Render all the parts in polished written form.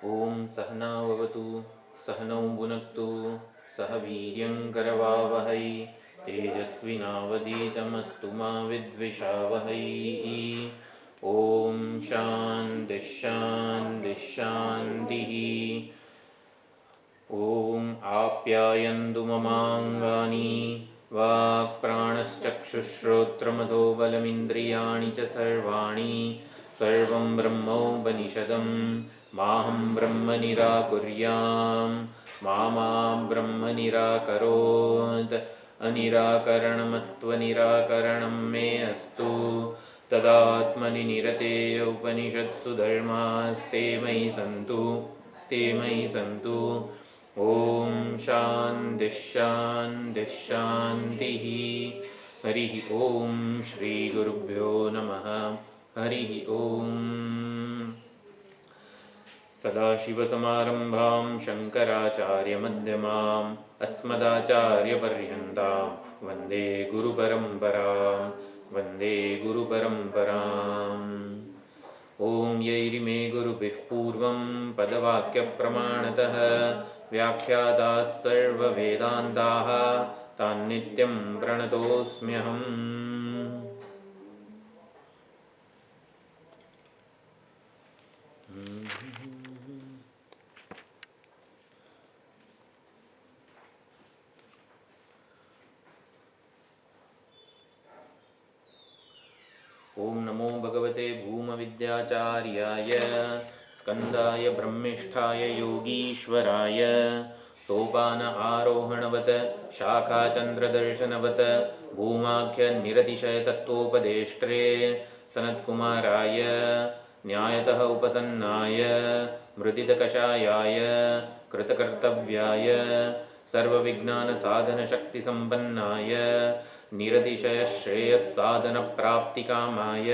ओम सहनाववतु सहनौ भुनक्तु सह वीर्यङ्करवावहै तेजस्विनावधीतमस्तु मा विद्विषावहै। ओम शान्ति शान्ति शान्तिः। ओम आप्यायन्तु ममाङ्गानि वाक्प्राणश्चक्षुश्रोत्रमथो बलमिन्द्रियाणि च सर्वाणि सर्वं ब्रह्मोपनिषदं माहं ब्रह्म निराकुर्यां मा ब्रह्म निराकरोत्। अनिराकरणमस्त्वनिराकरणं मे अस्तु तदात्मनि निरतेय उपनिषत्सु धर्मास्ते मयि सन्तु ते मयि सन्तु। ओम शान्ति शान्ति शान्तिः। हरिः ओम श्री गुरुभ्यो नमः। हरिः ओम। सदाशिवसमारम्भां शङ्कराचार्यमध्यमाम् अस्मदाचार्यपर्यन्तां वन्दे गुरुपरम्परां वन्दे गुरुपरम्पराम्। ओम यैरिमे गुरुभिः पूर्वं पदवाक्यप्रमाणतः व्याख्याताः सर्ववेदान्ताः तान्नित्यं प्रणतोऽस्म्यहम्। ओम नमो भगवते भूमविद्याचार्याय स्कंदाय ब्रह्मिष्ठाय योगीश्वराय सोपान आरोहणवत शाखाचन्द्रदर्शनवत भूमाख्य निरतिशय तत्वोपदेष्ट्रे सनत्कुमाराय न्यायतः उपसन्नाय मृदितकषायाय कृतकर्तव्याय सर्वविज्ञानसाधनशक्तिसम्पन्नाय निरतिशयश्रेयस्साधनप्राप्तिकामाय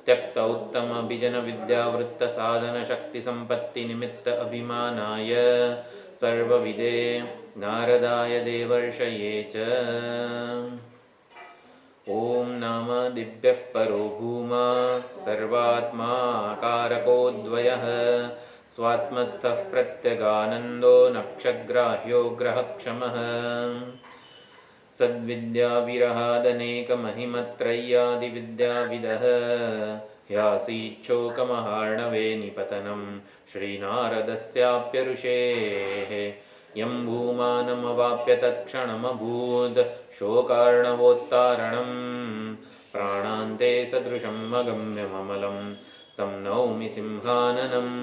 त्यक्त उत्तमभिजनविद्यावृत्तसाधनशक्तिसम्पत्तिनिमित्त अभिमानाय सर्वविदे नारदाय देवर्षये च ओम नाम दिव्यः परो भूमा सर्वात्माकारकोऽद्वयः स्वात्मस्थः प्रत्यगानन्दो नक्षग्राह्यो ग्रहक्षमः सद्विद्याविरहादनेकमहिमत्रय्यादिविद्याविदः ह्यासीच्छोकमहार्णवे निपतनं श्रीनारदस्याप्यऋषेः यं भूमानमवाप्य तत्क्षणमभूत् शोकार्णवोत्तारणं प्राणान्ते सदृशं अगम्यममलं तं नौमि सिंहाननम्।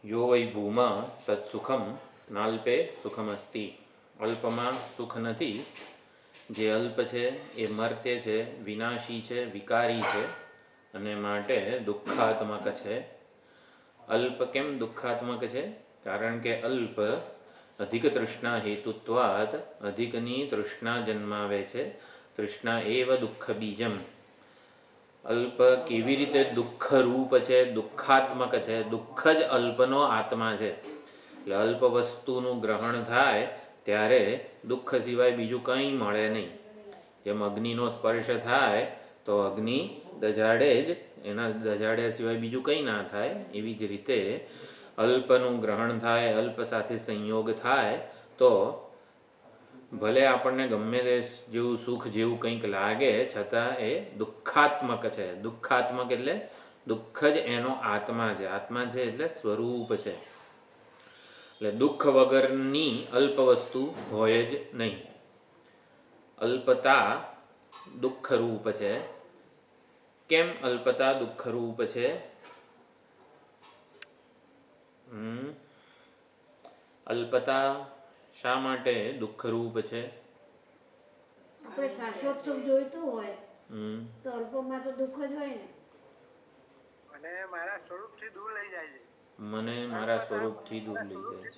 यो वै भूमा तत्सुखम नाल्पे सुखमस्ति। અલ્પમાં સુખ નથી. જે અલ્પ છે એ મર્ત્ય છે, વિનાશી છે, વિકારી છે અને માટે દુઃખાત્મક છે. અલ્પ કેમ દુઃખાત્મક છે? કારણ કે અલ્પ અધિક તૃષ્ણા હેતુત્વાત અધિકની તૃષ્ણા જન્માવે છે. તૃષ્ણા એવ દુઃખ બીજમ. અલ્પ કેવી રીતે દુઃખરૂપ છે, દુઃખાત્મક છે? દુઃખ જ અલ્પનો આત્મા છે. એટલે અલ્પ વસ્તુનું ગ્રહણ થાય ત્યારે દુઃખ સિવાય બીજું કંઈ મળે નહીં. જેમ અગ્નિનો સ્પર્શ થાય તો અગ્નિ દજાડે જ, એના દજાડ્યા સિવાય બીજું કંઈ ના થાય. એવી જ રીતે અલ્પનું ગ્રહણ થાય, અલ્પ સાથે સંયોગ થાય તો ભલે આપણને ગમે તે જેવું સુખ જેવું કંઈક લાગે છતાં એ દુઃખાત્મક છે. દુઃખાત્મક એટલે દુઃખ જ એનો આત્મા છે. આત્મા છે એટલે સ્વરૂપ છે. એટલે દુઃખ વગરની અલ્પ વસ્તુ હોય જ નહીં. અલ્પતા દુઃખરૂપ છે. કેમ અલ્પતા દુઃખરૂપ છે? અલ્પતા શા માટે દુઃખરૂપ છે? આપણે શાશ્વત સુખ જોઈતું હોય તો અલ્પમાં તો દુઃખ જ હોય ને. મને મારા સ્વરૂપથી દૂર લઈ જાય છે. મને મારા સ્વરૂપથી દૂર લઈ જાય છે.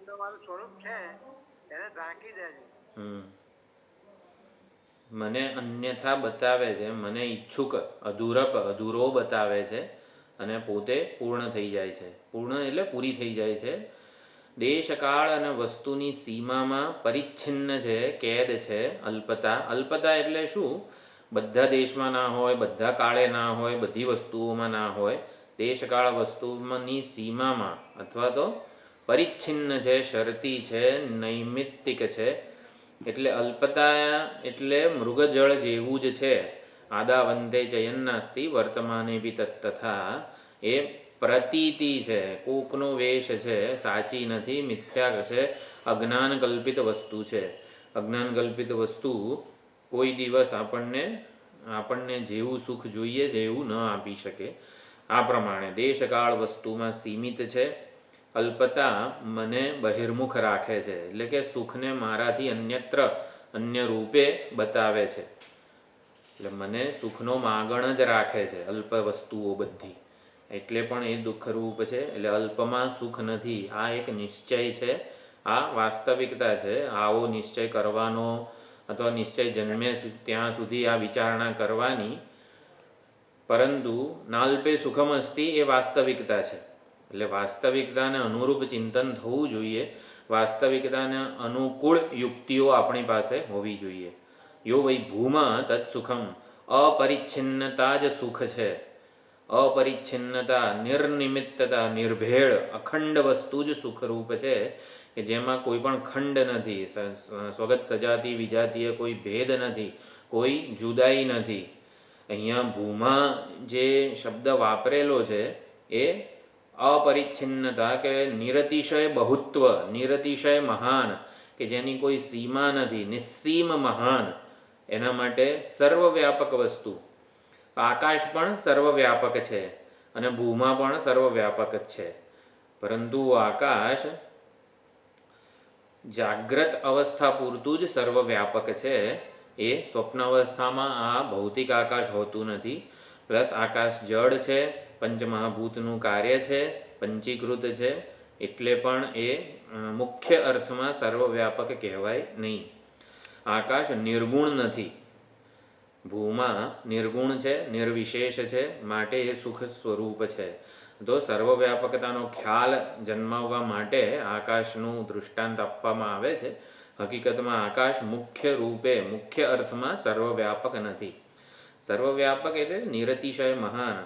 જે મારું સ્વરૂપ છે એને ઢાંકી દે છે. મને અન્યથા બતાવે છે, મને ઈચ્છુક અધૂરો બતાવે છે અને પોતે પૂર્ણ થઈ જાય છે. પૂર્ણ એટલે પૂરી થઈ જાય છે. દેશકાળ અને વસ્તુની સીમામાં પરિચ્છિન્ન છે, કેદ છે અલ્પતા. અલ્પતા એટલે શું? બધા દેશમાં ના હોય, બધા કાળે ના હોય, બધી વસ્તુઓમાં ના હોય. દેશકાળ વસ્તુની સીમામાં અથવા તો પરિચ્છિન્ન છે, શરતી છે, નૈમિત્તિક છે. એટલે અલ્પતા એટલે મૃગજળ જેવું જ છે. આદાવંતે ચયન્નાસ્તિ વર્તમાને બી તથા. એ પ્રતીતિ છે, કોકનો વેશ છે, સાચી નથી, મિથ્યા છે, અજ્ઞાન કલ્પિત વસ્તુ છે. અજ્ઞાન કલ્પિત વસ્તુ કોઈ દિવસ આપણને જેવું સુખ જોઈએ છે એવું ન આપી શકે. આ પ્રમાણે દેશકાળ વસ્તુમાં સીમિત છે. અલ્પતા મને બહિર્મુખ રાખે છે, એટલે કે સુખને મારાથી અન્ય રૂપે બતાવે છે. એટલે મને સુખનો માગણ જ રાખે છે અલ્પ વસ્તુઓ બધી. એટલે પણ એ દુઃખરૂપ છે. એટલે અલ્પમાં સુખ નથી. આ એક નિશ્ચય છે, આ વાસ્તવિકતા છે. આવો નિશ્ચય કરવાનો અથવા નિશ્ચય જન્મે ત્યાં સુધી આ વિચારણા કરવાની. પરંતુ નાલ્પે સુખમ અસ્તિ એ વાસ્તવિકતા છે. એટલે વાસ્તવિકતાને અનુરૂપ ચિંતન થવું જોઈએ. વાસ્તવિકતાને અનુકૂળ યુક્તિઓ આપણી પાસે હોવી જોઈએ. યો વૈ ભૂમા તત્સુખમ. અપરિચ્છિન્નતા જ સુખ છે. અપરિચ્છિન્નતા, નિર્નિમિત્તતા, નિર્ભેળ, અખંડ વસ્તુ જ સુખરૂપ છે, કે જેમાં કોઈ પણ ખંડ નથી, સ્વગત સજાતિ વિજાતીય કોઈ ભેદ નથી, કોઈ જુદાઈ નથી. અહીંયા ભૂમા જે શબ્દ વાપરેલો છે એ અપરિચ્છિન્નતા કે નિરતિશય બહુત્વ, નિરતિશય મહાન, કે જેની કોઈ સીમા નથી, નિસ્સીમ મહાન. એના માટે સર્વવ્યાપક વસ્તુ. આકાશ પણ સર્વવ્યાપક છે અને ભૂમા પણ સર્વવ્યાપક જ છે. પરંતુ આકાશ જાગ્રત અવસ્થા પૂરતું જ સર્વવ્યાપક છે. એ સ્વપ્ન અવસ્થામાં આ ભૌતિક આકાશ હોતું નથી. પ્લસ આકાશ જળ છે, પંચમહાભૂતનું કાર્ય છે, પંચીકૃત છે. એટલે પણ એ મુખ્ય અર્થમાં સર્વવ્યાપક કહેવાય નહીં. આકાશ નિર્ગુણ નથી. ભૂમા નિર્ગુણ છે, નિર્વિશેષ છે, માટે એ સુખ સ્વરૂપ છે. તો સર્વવ્યાપકતાનો ખ્યાલ જન્માવવા માટે આકાશનું દૃષ્ટાંત આપવામાં આવે છે. હકીકતમાં આકાશ મુખ્ય રૂપે, મુખ્ય અર્થમાં સર્વવ્યાપક નથી. સર્વવ્યાપક એટલે નિરતિશય મહાન,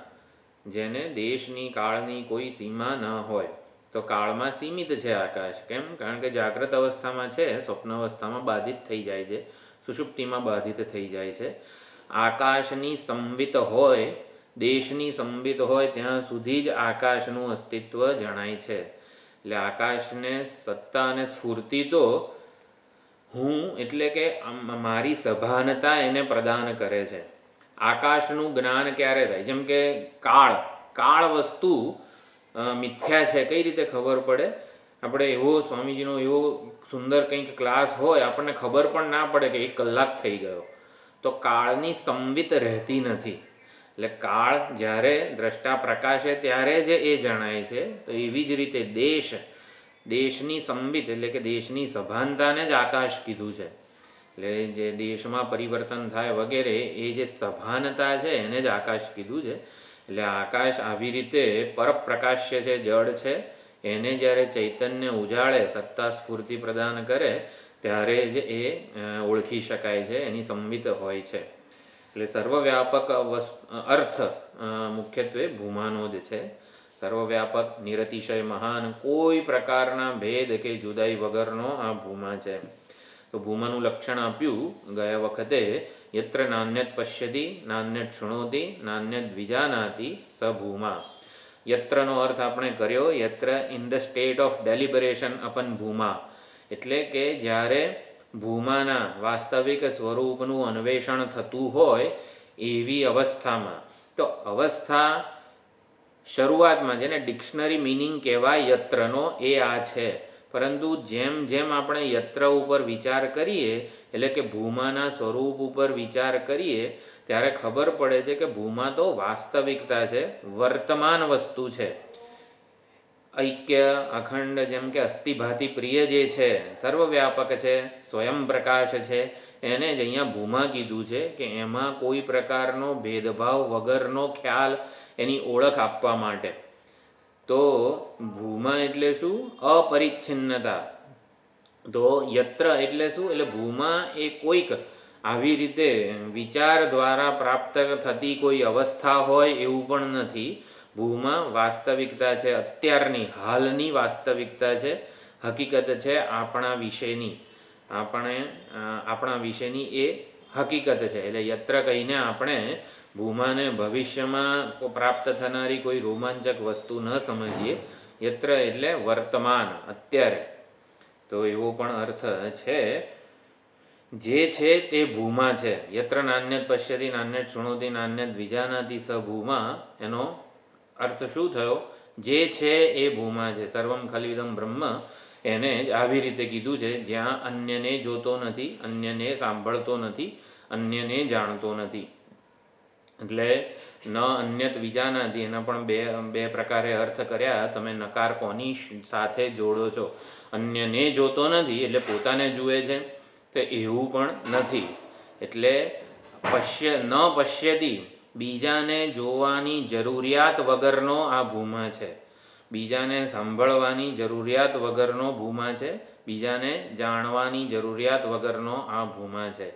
જેને દેશની કાળની કોઈ સીમા ન હોય. તો કાળમાં સીમિત છે આકાશ. કેમ? કારણ કે જાગ્રત અવસ્થામાં છે, સ્વપ્ન અવસ્થામાં બાધિત થઈ જાય છે, સુષુપ્તિમાં બાધિત થઈ જાય છે. આકાશની સંવિત હોય, દેશની સંવિત હોય ત્યાં સુધી જ આકાશનું અસ્તિત્વ જણાય છે. એટલે આકાશને સત્તા અને સ્ફૂર્તિ તો હું એટલે કે મારી સભાનતા એને પ્રદાન કરે છે. આકાશનું જ્ઞાન ક્યારે થાય? જેમ કે કાળ વસ્તુ મિથ્યા છે કઈ રીતે ખબર પડે? આપણે એવો સ્વામીજીનો એવો સુંદર કંઈક ક્લાસ હોય, આપણને ખબર પણ ના પડે કે 1 કલાક થઈ ગયો. તો કાળની સંવિત રહેતી નથી. એટલે કાળ જ્યારે દ્રષ્ટા પ્રકાશે ત્યારે જ એ જણાય છે. તો એવી જ રીતે દેશની સંવિત એટલે કે દેશની સભાનતાને જ આકાશ કીધું છે. એટલે જે દેશમાં પરિવર્તન થાય વગેરે એ જે સભાનતા છે એને જ આકાશ કીધું છે. એટલે આકાશ આવી રીતે પરપ્રકાશ્ય છે, જળ છે. એને જ્યારે ચૈતન્ય ઉજાળે, સત્તા સ્ફૂર્તિ પ્રદાન કરે ત્યારે જ એ ઓળખી શકાય છે, એની સંવિત હોય છે. એટલે સર્વવ્યાપક અર્થ મુખ્યત્વે ભૂમાનો જ છે. સર્વવ્યાપક, નિરતિશય મહાન, કોઈ પ્રકારના ભેદ કે જુદાઈ વગરનો આ ભૂમા છે. તો ભૂમાનું લક્ષણ આપ્યું ગયા વખતે, યત્ર નાન્યત પશ્યતિ નાન્યત શૃણોતિ નાન્યત વિજાનાતિ સ ભૂમા. યત્રનો અર્થ આપણે કર્યો, યત્ર ઇન ધ સ્ટેટ ઓફ ડેલિબરેશન અપન ભૂમા. એટલે કે જ્યારે ભૂમાના વાસ્તવિક સ્વરૂપનું અન્વેષણ થતું હોય એવી અવસ્થામાં. તો અવસ્થા શરૂઆતમાં જેને ડિક્શનરી મિનિંગ કહેવાય યત્રનો એ આ છે. પરંતુ જેમ જેમ આપણે યત્ર ઉપર વિચાર કરીએ, એટલે કે ભૂમાના સ્વરૂપ ઉપર વિચાર કરીએ, ત્યારે ખબર પડે છે કે ભૂમા તો વાસ્તવિકતા છે, વર્તમાન વસ્તુ છે. ઐક્ય, અખંડ, જેમ કે અસ્થિભાતિ પ્રિય જે છે, સર્વવ્યાપક છે, સ્વયં પ્રકાશ છે, એને જ અહીંયા ભૂમા કીધું છે. કે એમાં કોઈ પ્રકારનો ભેદભાવ વગરનો ખ્યાલ, એની ઓળખ આપવા માટે. તો ભૂમા એટલે શું? અપરિચ્છિન્નતા. તો યત્ર એટલે શું? એટલે ભૂમા એ કોઈક આવી રીતે વિચાર દ્વારા પ્રાપ્ત થતી કોઈ અવસ્થા હોય એવું પણ નથી. ભૂમા વાસ્તવિકતા છે, અત્યારની હાલની વાસ્તવિકતા છે, હકીકત છે આપણા વિશેની. આપણા વિશેની એ હકીકત છે. એટલે યત્ર કહીને આપણે ભૂમાને ભવિષ્યમાં પ્રાપ્ત થનારી કોઈ રોમાંચક વસ્તુ ન સમજીએ. યત્ર એટલે વર્તમાન, અત્યારે. તો એવો પણ અર્થ છે. જે છે તે ભૂમા છે. યત્ર નાન્યત પશ્યતિ નાન્યત શૃણોતિ નાન્યત વિજાનાતિ સ ભૂમા. એનો અર્થ શું થયો? જે છે એ ભૂમા છે. સર્વમ ખલિદમ બ્રહ્મ. એને જ આવી રીતે કીધું છે, જ્યાં અન્યને જોતો નથી, અન્યને સાંભળતો નથી, અન્યને જાણતો નથી. એટલે ન અન્યત વિજાનાતિ, એના પણ બે પ્રકારે અર્થ કર્યા. તમે નકાર કોની સાથે જોડો છો? અન્યને જોતો નથી એટલે પોતાને જુએ છે, તો એવું પણ નથી. એટલે ન પશ્યતિ, બીજાને જોવાની જરૂરિયાત વગરનો આ ભૂમા છે. બીજાને સાંભળવાની જરૂરિયાત વગરનો ભૂમા છે. બીજાને જાણવાની જરૂરિયાત વગરનો આ ભૂમા છે.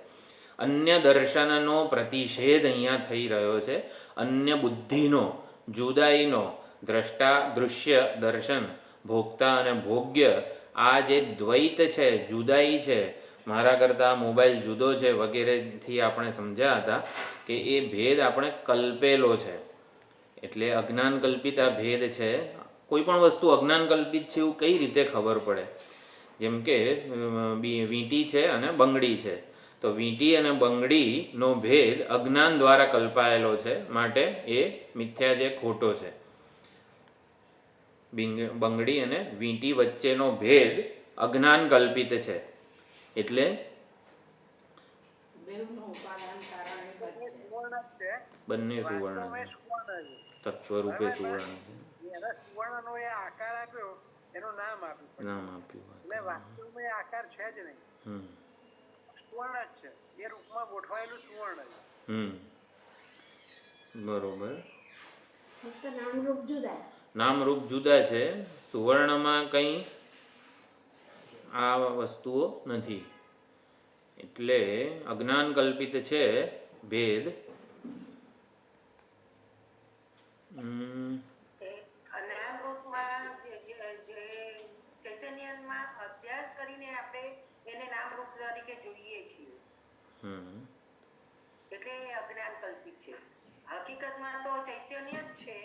અન્ય દર્શનનો પ્રતિષેધ અહીંયા થઈ રહ્યો છે. અન્ય બુદ્ધિનો, જુદાઈનો, દ્રષ્ટા દૃશ્ય દર્શન, ભોગતા અને ભોગ્ય, આ જે દ્વૈત છે, જુદાઈ છે, મારા કરતાં મોબાઈલ જુદો છે વગેરેથી આપણે સમજ્યા હતા કે એ ભેદ આપણે કલ્પેલો છે. એટલે અજ્ઞાન કલ્પિત આ ભેદ છે. કોઈ પણ વસ્તુ અજ્ઞાન કલ્પિત છે એવું કઈ રીતે ખબર પડે? જેમ કે વીંટી છે અને બંગડી છે. તો વીંટી અને બંગડીનો ભેદ અજ્ઞાન દ્વારા કલ્પાયેલો છે, માટે એ મિથ્યા છે, ખોટો છે. બંગડી અને વીંટી વચ્ચેનો ભેદ અજ્ઞાન કલ્પિત છે. એટલે બંને સુવર્ણ તત્વરૂપે સુવર્ણ સુવર્ણનો એ આકાર આપ્યો, એનું નામ આપ્યું. એટલે વાસ્તવમાં એ આકાર છે જ નહીં, સુવર્ણ જ છે. એ રૂપમાં ગોઠવાયેલું સુવર્ણ છે. બરોબર. ફક્ત નામરૂપ જુદા. નામરૂપ જુદા છે. સુવર્ણમાં કંઈ આ વસ્તુઓ નથી. એટલે અજ્ઞાન કલ્પિત છે ભેદ. એટલે અજ્ઞાન કલ્પિત છે. હકીકતમાં તો ચૈતન્ય જ છે.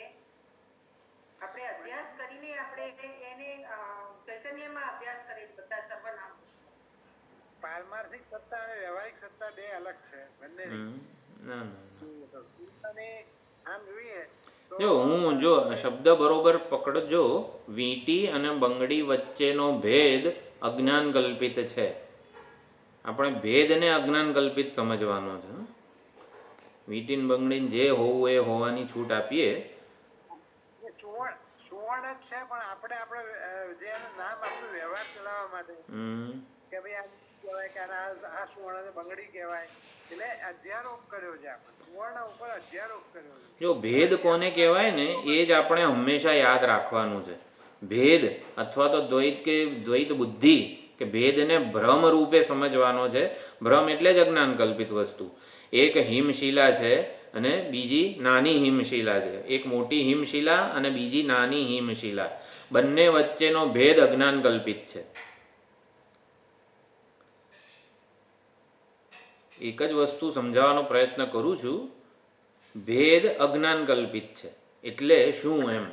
આપણે અભ્યાસ કરીને આપણે એને ચૈતન્યમાં અભ્યાસ કરે છે. બધા સર્વનામ પારમાર્થિક સત્તા અને વ્યવહારિક સત્તા બે અલગ છે. બંને આમ જોઈએ જો શબ્દ બરોબર પકડજો. વીંટી અને બંગડી વચ્ચેનો ભેદ અજ્ઞાન કલ્પિત છે. આપણે ભેદને અજ્ઞાન કલ્પિત સમજવાનો છે. વીંટીન બંગડીને જે હોવું એ હોવાની છૂટ આપીએ. સુવર્ણ જ છે, પણ આપણે જે નામ આપ્યું વ્યવહાર ચલાવવા માટે કે ભાઈ આ કહેવાય કે આ સુવર્ણ બંગડી કહેવાય, એટલે અધ્યારોપ કર્યો છે. આપણે સુવર્ણ ઉપર અધ્યારોપ કર્યો છે. જો ભેદ કોને કહેવાય ને એ જ આપણે હંમેશા યાદ રાખવાનું છે. ભેદ અથવા તો દ્વૈત બુદ્ધિ કે ભેદને ભ્રમ રૂપે સમજવાનો છે. ભ્રમ એટલે જ અજ્ઞાન કલ્પિત વસ્તુ. એક હિમશિલા છે અને બીજી નાની હિમશિલા છે. એક મોટી હિમશિલા અને બીજી નાની હિમશિલા, બંને વચ્ચેનો ભેદ અજ્ઞાન કલ્પિત છે. એક જ વસ્તુ સમજાવવાનો પ્રયત્ન કરું છું. ભેદ અજ્ઞાન કલ્પિત છે એટલે શું એમ?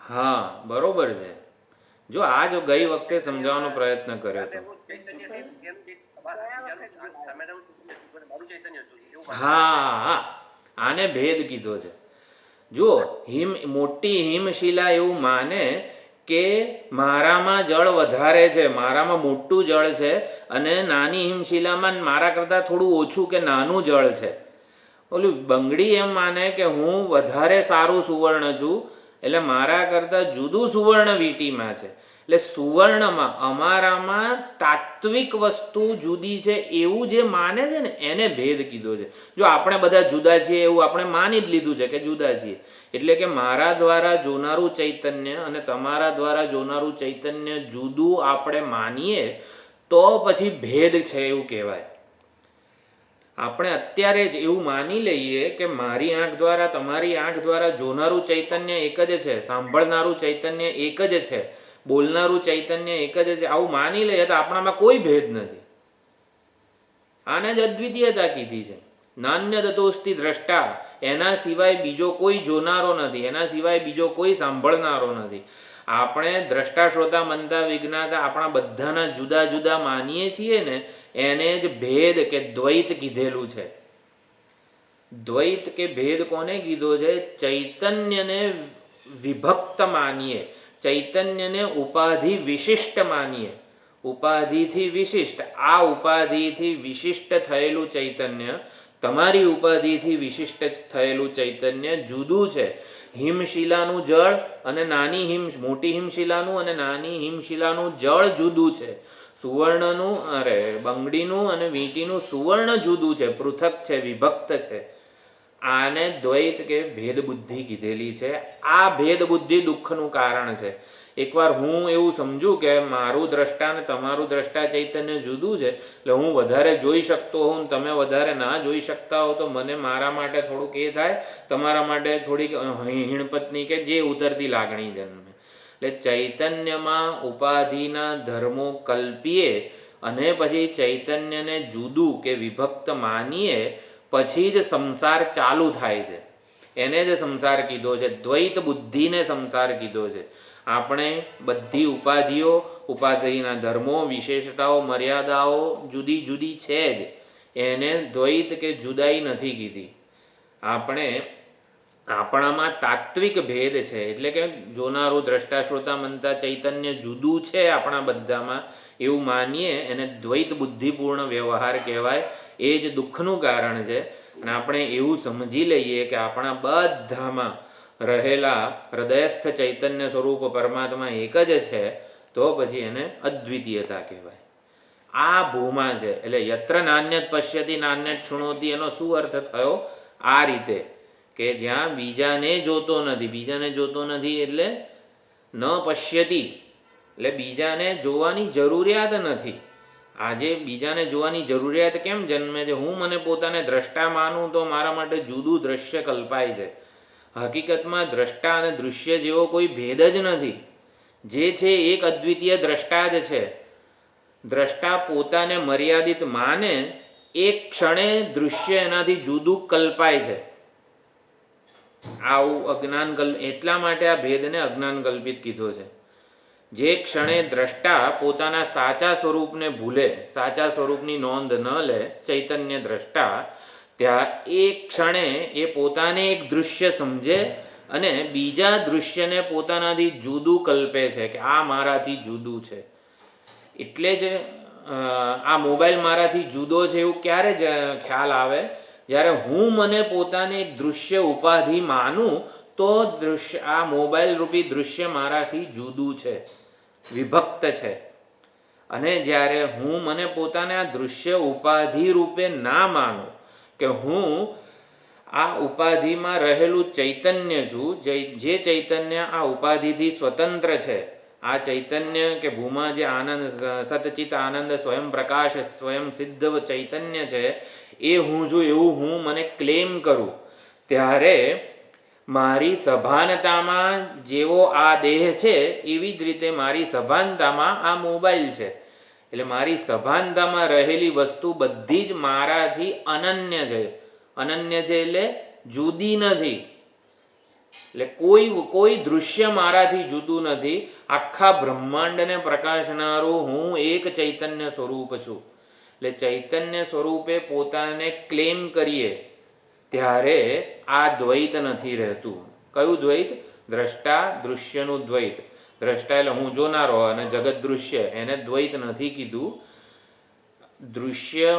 હા, બરોબર છે. જો આ જો ગઈ વખતે સમજાવવાનો પ્રયત્ન કર્યો હતો. હા, આને ભેદ કીધો છે. જો મોટી હિમશિલા એવું માને કે મારામાં જળ વધારે છે, મારામાં મોટું જળ છે, અને નાની હિમશિલામાં મારા કરતાં થોડું ઓછું કે નાનું જળ છે. ઓલું બંગડી એમ માને કે હું વધારે સારું સુવર્ણ છું, એટલે મારા કરતાં જુદું સુવર્ણ વીંટીમાં છે. એટલે સુવર્ણમાં અમારામાં તાત્વિક વસ્તુ જુદી છે એવું જે માને છે ને એને ભેદ કીધો છે. જો આપણે બધા જુદા છીએ એવું આપણે માની જ લીધું છે કે જુદા છીએ, એટલે કે મારા દ્વારા જોનારું ચૈતન્ય અને તમારા દ્વારા જોનારું ચૈતન્ય જુદું આપણે માનીએ તો પછી ભેદ છે એવું કહેવાય. આપણે અત્યારે જ એવું માની લઈએ કે મારી આંખ દ્વારા તમારી આંખ દ્વારા જોનારું ચૈતન્ય એક જ છે, સાંભળનારું ચૈતન્ય એક જ છે, બોલનારું ચૈતન્ય એક જ છે, આવું માની લઈએ તો આપણામાં કોઈ ભેદ નથી. આને જ અદ્વિતીયતા કીધી છે. નાન્ય દતોસ્તિ દ્રષ્ટા, એના સિવાય બીજો કોઈ જોનારો નથી, એના સિવાય બીજો કોઈ સાંભળનારો નથી. આપણે દ્રષ્ટા શ્રોતા મનતા વિજ્ઞાતા આપણા બધાના જુદા જુદા માનીએ છીએ ને એને જ ભેદ કે દ્વૈત કીધેલું છે. દ્વૈત કે ભેદ કોને કીધો છે? ચૈતન્યને વિભક્ત માનીએ, ચૈતન્યને ઉપાધિ વિશિષ્ટ માનીએ. ઉપાધિથી વિશિષ્ટ, આ ઉપાધિથી વિશિષ્ટ થયેલું ચૈતન્ય તમારી ઉપાધિથી વિશિષ્ટ થયેલું ચૈતન્ય જુદું છે. હિમશિલાનું જળ અને મોટી હિમશિલાનું અને નાની હિમશિલાનું જળ જુદું છે. સુવર્ણનું બંગડીનું અને વીંટીનું સુવર્ણ જુદું છે, પૃથક છે, વિભક્ત છે. આને દ્વૈત કે ભેદ બુદ્ધિ કીધેલી છે. આ ભેદ બુદ્ધિ દુઃખનું કારણ છે. એકવાર હું એવું સમજું કે મારું દ્રષ્ટા અને તમારું દ્રષ્ટા ચૈતન્ય જુદું છે, એટલે હું વધારે જોઈ શકતો હોઉં, તમે વધારે ના જોઈ શકતા હો, તો મને મારા માટે થોડુંક એ થાય, તમારા માટે થોડીક હીણપત્ની કે જે ઉતરતી લાગણી જન્મે. એટલે ચૈતન્યમાં ઉપાધિના ધર્મો કલ્પીએ અને પછી ચૈતન્યને જુદું કે વિભક્ત માનીએ પછી જ સંસાર ચાલુ થાય છે. એને જ સંસાર કીધો છે. દ્વૈત બુદ્ધિને સંસાર કીધો છે. આપણે બધી ઉપાધિના ધર્મો, વિશેષતાઓ, મર્યાદાઓ જુદી જુદી છે જ, એને દ્વૈત કે જુદાઈ નથી કીધી. આપણામાં તાત્વિક ભેદ છે, એટલે કે જોનારું દ્રષ્ટા શ્રોતા મનતા ચૈતન્ય જુદું છે આપણા બધામાં એવું માનીએ એને દ્વૈત બુદ્ધિપૂર્ણ વ્યવહાર કહેવાય. એ જ દુઃખનું કારણ છે. અને આપણે એવું સમજી લઈએ કે આપણા બધામાં રહેલા હૃદયસ્થ ચૈતન્ય સ્વરૂપ પરમાત્મા એક જ છે, તો પછી એને અદ્વિતીયતા કહેવાય. આ ભૂમાં છે. એટલે યત્ર નાન્યત પશ્યતિ નાન્યત શૃણોતિ એનો શું અર્થ થયો? આ રીતે કે જ્યાં બીજાને જોતો નથી એટલે ન પશ્યતિ, એટલે બીજાને જોવાની જરૂરિયાત નથી. આજે બીજાને જોવાની જરૂરિયાત કેમ જન્મે છે? હું મને પોતાને દ્રષ્ટા માનું તો મારા માટે જુદું દ્રશ્ય કલ્પાય છે. હકીકતમાં દ્રષ્ટા અને દૃશ્ય જેવો કોઈ ભેદ જ નથી. જે છે એક અદ્વિતીય દ્રષ્ટા જ છે. દ્રષ્ટા પોતાને મર્યાદિત માને એક ક્ષણે દૃશ્ય એનાથી જુદું કલ્પાય છે. આવું અજ્ઞાન એટલા માટે આ ભેદને અજ્ઞાન કલ્પિત કીધો છે. જે ક્ષણે દ્રષ્ટા પોતાના સાચા સ્વરૂપને ભૂલે, સાચા સ્વરૂપની નોંધ ન લે, ચૈતન્ય દ્રષ્ટા, ત્યાં એક ક્ષણે એ પોતાને એક દૃશ્ય સમજે અને બીજા દૃશ્યને પોતાનાથી જુદું કલ્પે છે કે આ મારાથી જુદું છે. એટલે જ આ મોબાઈલ મારાથી જુદો છે એવું ક્યારે જ ખ્યાલ આવે? જ્યારે હું મને પોતાને એક દૃશ્ય ઉપાધિ માનું તો આ મોબાઈલ રૂપી દૃશ્ય મારાથી જુદું છે, વિભક્ત છે. અને જ્યારે હું મને પોતાને આ દૃશ્ય ઉપાધિ રૂપે ના માનું કે હું આ ઉપાધિમાં રહેલું ચૈતન્ય છું, જે ચૈતન્ય આ ઉપાધિથી સ્વતંત્ર છે, આ ચૈતન્ય કે ભૂમા જે આનંદ, સતચિત આનંદ, સ્વયં પ્રકાશ, સ્વયં સિદ્ધ ચૈતન્ય છે, એ હું છું એવું હું મને ક્લેમ કરું, ત્યારે મારી સભાનતામાં જેવો આ દેહ છે એવી જ રીતે મારી સભાનતામાં આ મોબાઈલ છે. એટલે મારી સભાનતામાં રહેલી વસ્તુ બધી જ મારાથી અનન્ય છે. અનન્ય છે એટલે જુદી નથી. એટલે કોઈ દૃશ્ય મારાથી જુદું નથી. આખા બ્રહ્માંડને પ્રકાશનારું હું એક ચૈતન્ય સ્વરૂપ છું. એટલે ચૈતન્ય સ્વરૂપે પોતાને ક્લેમ કરીએ ત્યારે આ દ્વૈત નથી રહેતું. કયું દ્વૈત? દ્રષ્ટા દૃશ્યનું દ્વૈત. દ્રષ્ટા એટલે હું જોનારો અને જગત દૃશ્ય, એને દ્વૈત નથી કીધું. દૃશ્ય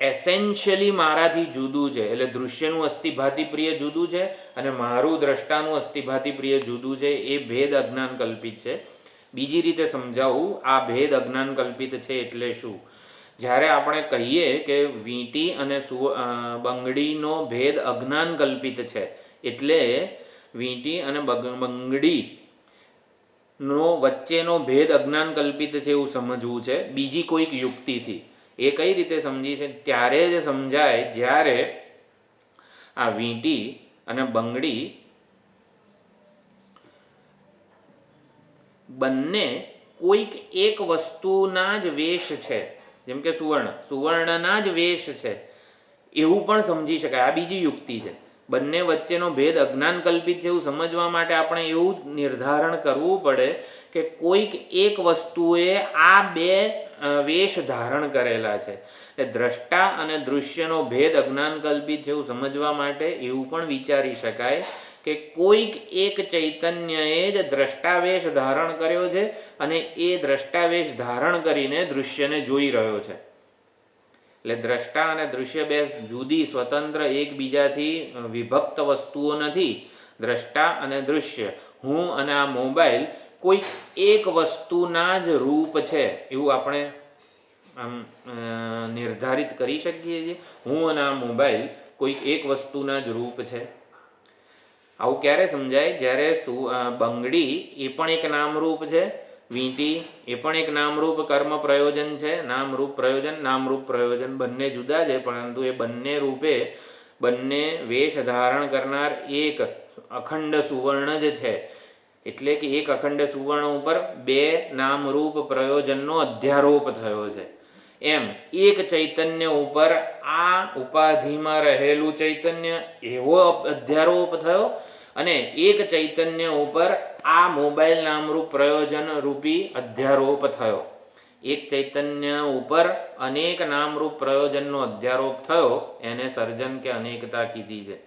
એસેન્શિયલી મારાથી જુદું છે. એટલે દૃશ્યનું અસ્થિભાતિ પ્રિય જુદું છે અને મારું દ્રષ્ટાનું અસ્થિભાતિ પ્રિય જુદું છે. એ ભેદ અજ્ઞાન કલ્પિત છે. બીજી રીતે સમજાવું આ ભેદ અજ્ઞાન કલ્પિત છે એટલે શું. જ્યારે આપણે કહીએ કે વીંટી અને બંગડીનો ભેદ અજ્ઞાન કલ્પિત છે એટલે વીંટી અને બંગડીનો વચ્ચેનો ભેદ અજ્ઞાન કલ્પિત છે એવું સમજવું છે બીજી કોઈક યુક્તિથી. એ કઈ રીતે સમજી છે? ત્યારે જ સમજાય જ્યારે આ વીંટી અને બંગડી બંને કોઈક એક વસ્તુના જ વેશ છે. જેમ કે સુવર્ણના જ વેશ છે એવું પણ સમજી શકાય. આ બીજી યુક્તિ છે. બંને વચ્ચેનો ભેદ અજ્ઞાન કલ્પિત છે એવું સમજવા માટે આપણે એવું નિર્ધારણ કરવું પડે કે કોઈક એક વસ્તુએ આ બે વેશ ધારણ કરેલા છે. એટલે દ્રષ્ટા અને દૃશ્યનો ભેદ અજ્ઞાન કલ્પિત છે એવું સમજવા માટે એવું પણ વિચારી શકાય કે કોઈક એક ચૈતન્યએ જ દ્રષ્ટાવેશ ધારણ કર્યો છે અને એ દ્રષ્ટાવેશ ધારણ કરીને દૃશ્યને જોઈ રહ્યો છે. એટલે દ્રષ્ટા અને દૃશ્ય બે જુદી સ્વતંત્ર એકબીજાથી વિભક્ત વસ્તુઓ નથી. દ્રષ્ટા અને દૃશ્ય, હું અને આ મોબાઈલ કોઈક એક વસ્તુના જ રૂપ છે એવું આપણે આમ નિર્ધારિત કરી શકીએ છીએ. હું અને આ મોબાઈલ કોઈક એક વસ્તુના જ રૂપ છે. આવું ક્યારે સમજાય? જ્યારે બંગડી એ પણ એક નામરૂપ છે, વીંટી એ પણ એક નામરૂપ કર્મ પ્રયોજન છે. નામરૂપ પ્રયોજન બંને જુદા છે પરંતુ એ બંને રૂપે બંને વેશ ધારણ કરનાર એક અખંડ સુવર્ણ જ છે. એટલે કે એક અખંડ સુવર્ણ ઉપર બે નામરૂપ પ્રયોજનનો અધ્યારોપ થયો છે. એમ એક ચૈતન્ય ઉપર આ ઉપાધિમાં રહેલું ચૈતન્ય એવો અધ્યારોપ થયો અને એક ચૈતન્ય ઉપર આ મોબાઈલ નામરૂપ પ્રયોજન રૂપી અધ્યારોપ થયો. એક ચૈતન્ય ઉપર અનેક નામરૂપ પ્રયોજનનો અધ્યારોપ થયો એને સર્જન કે અનેકતા કીધી છે.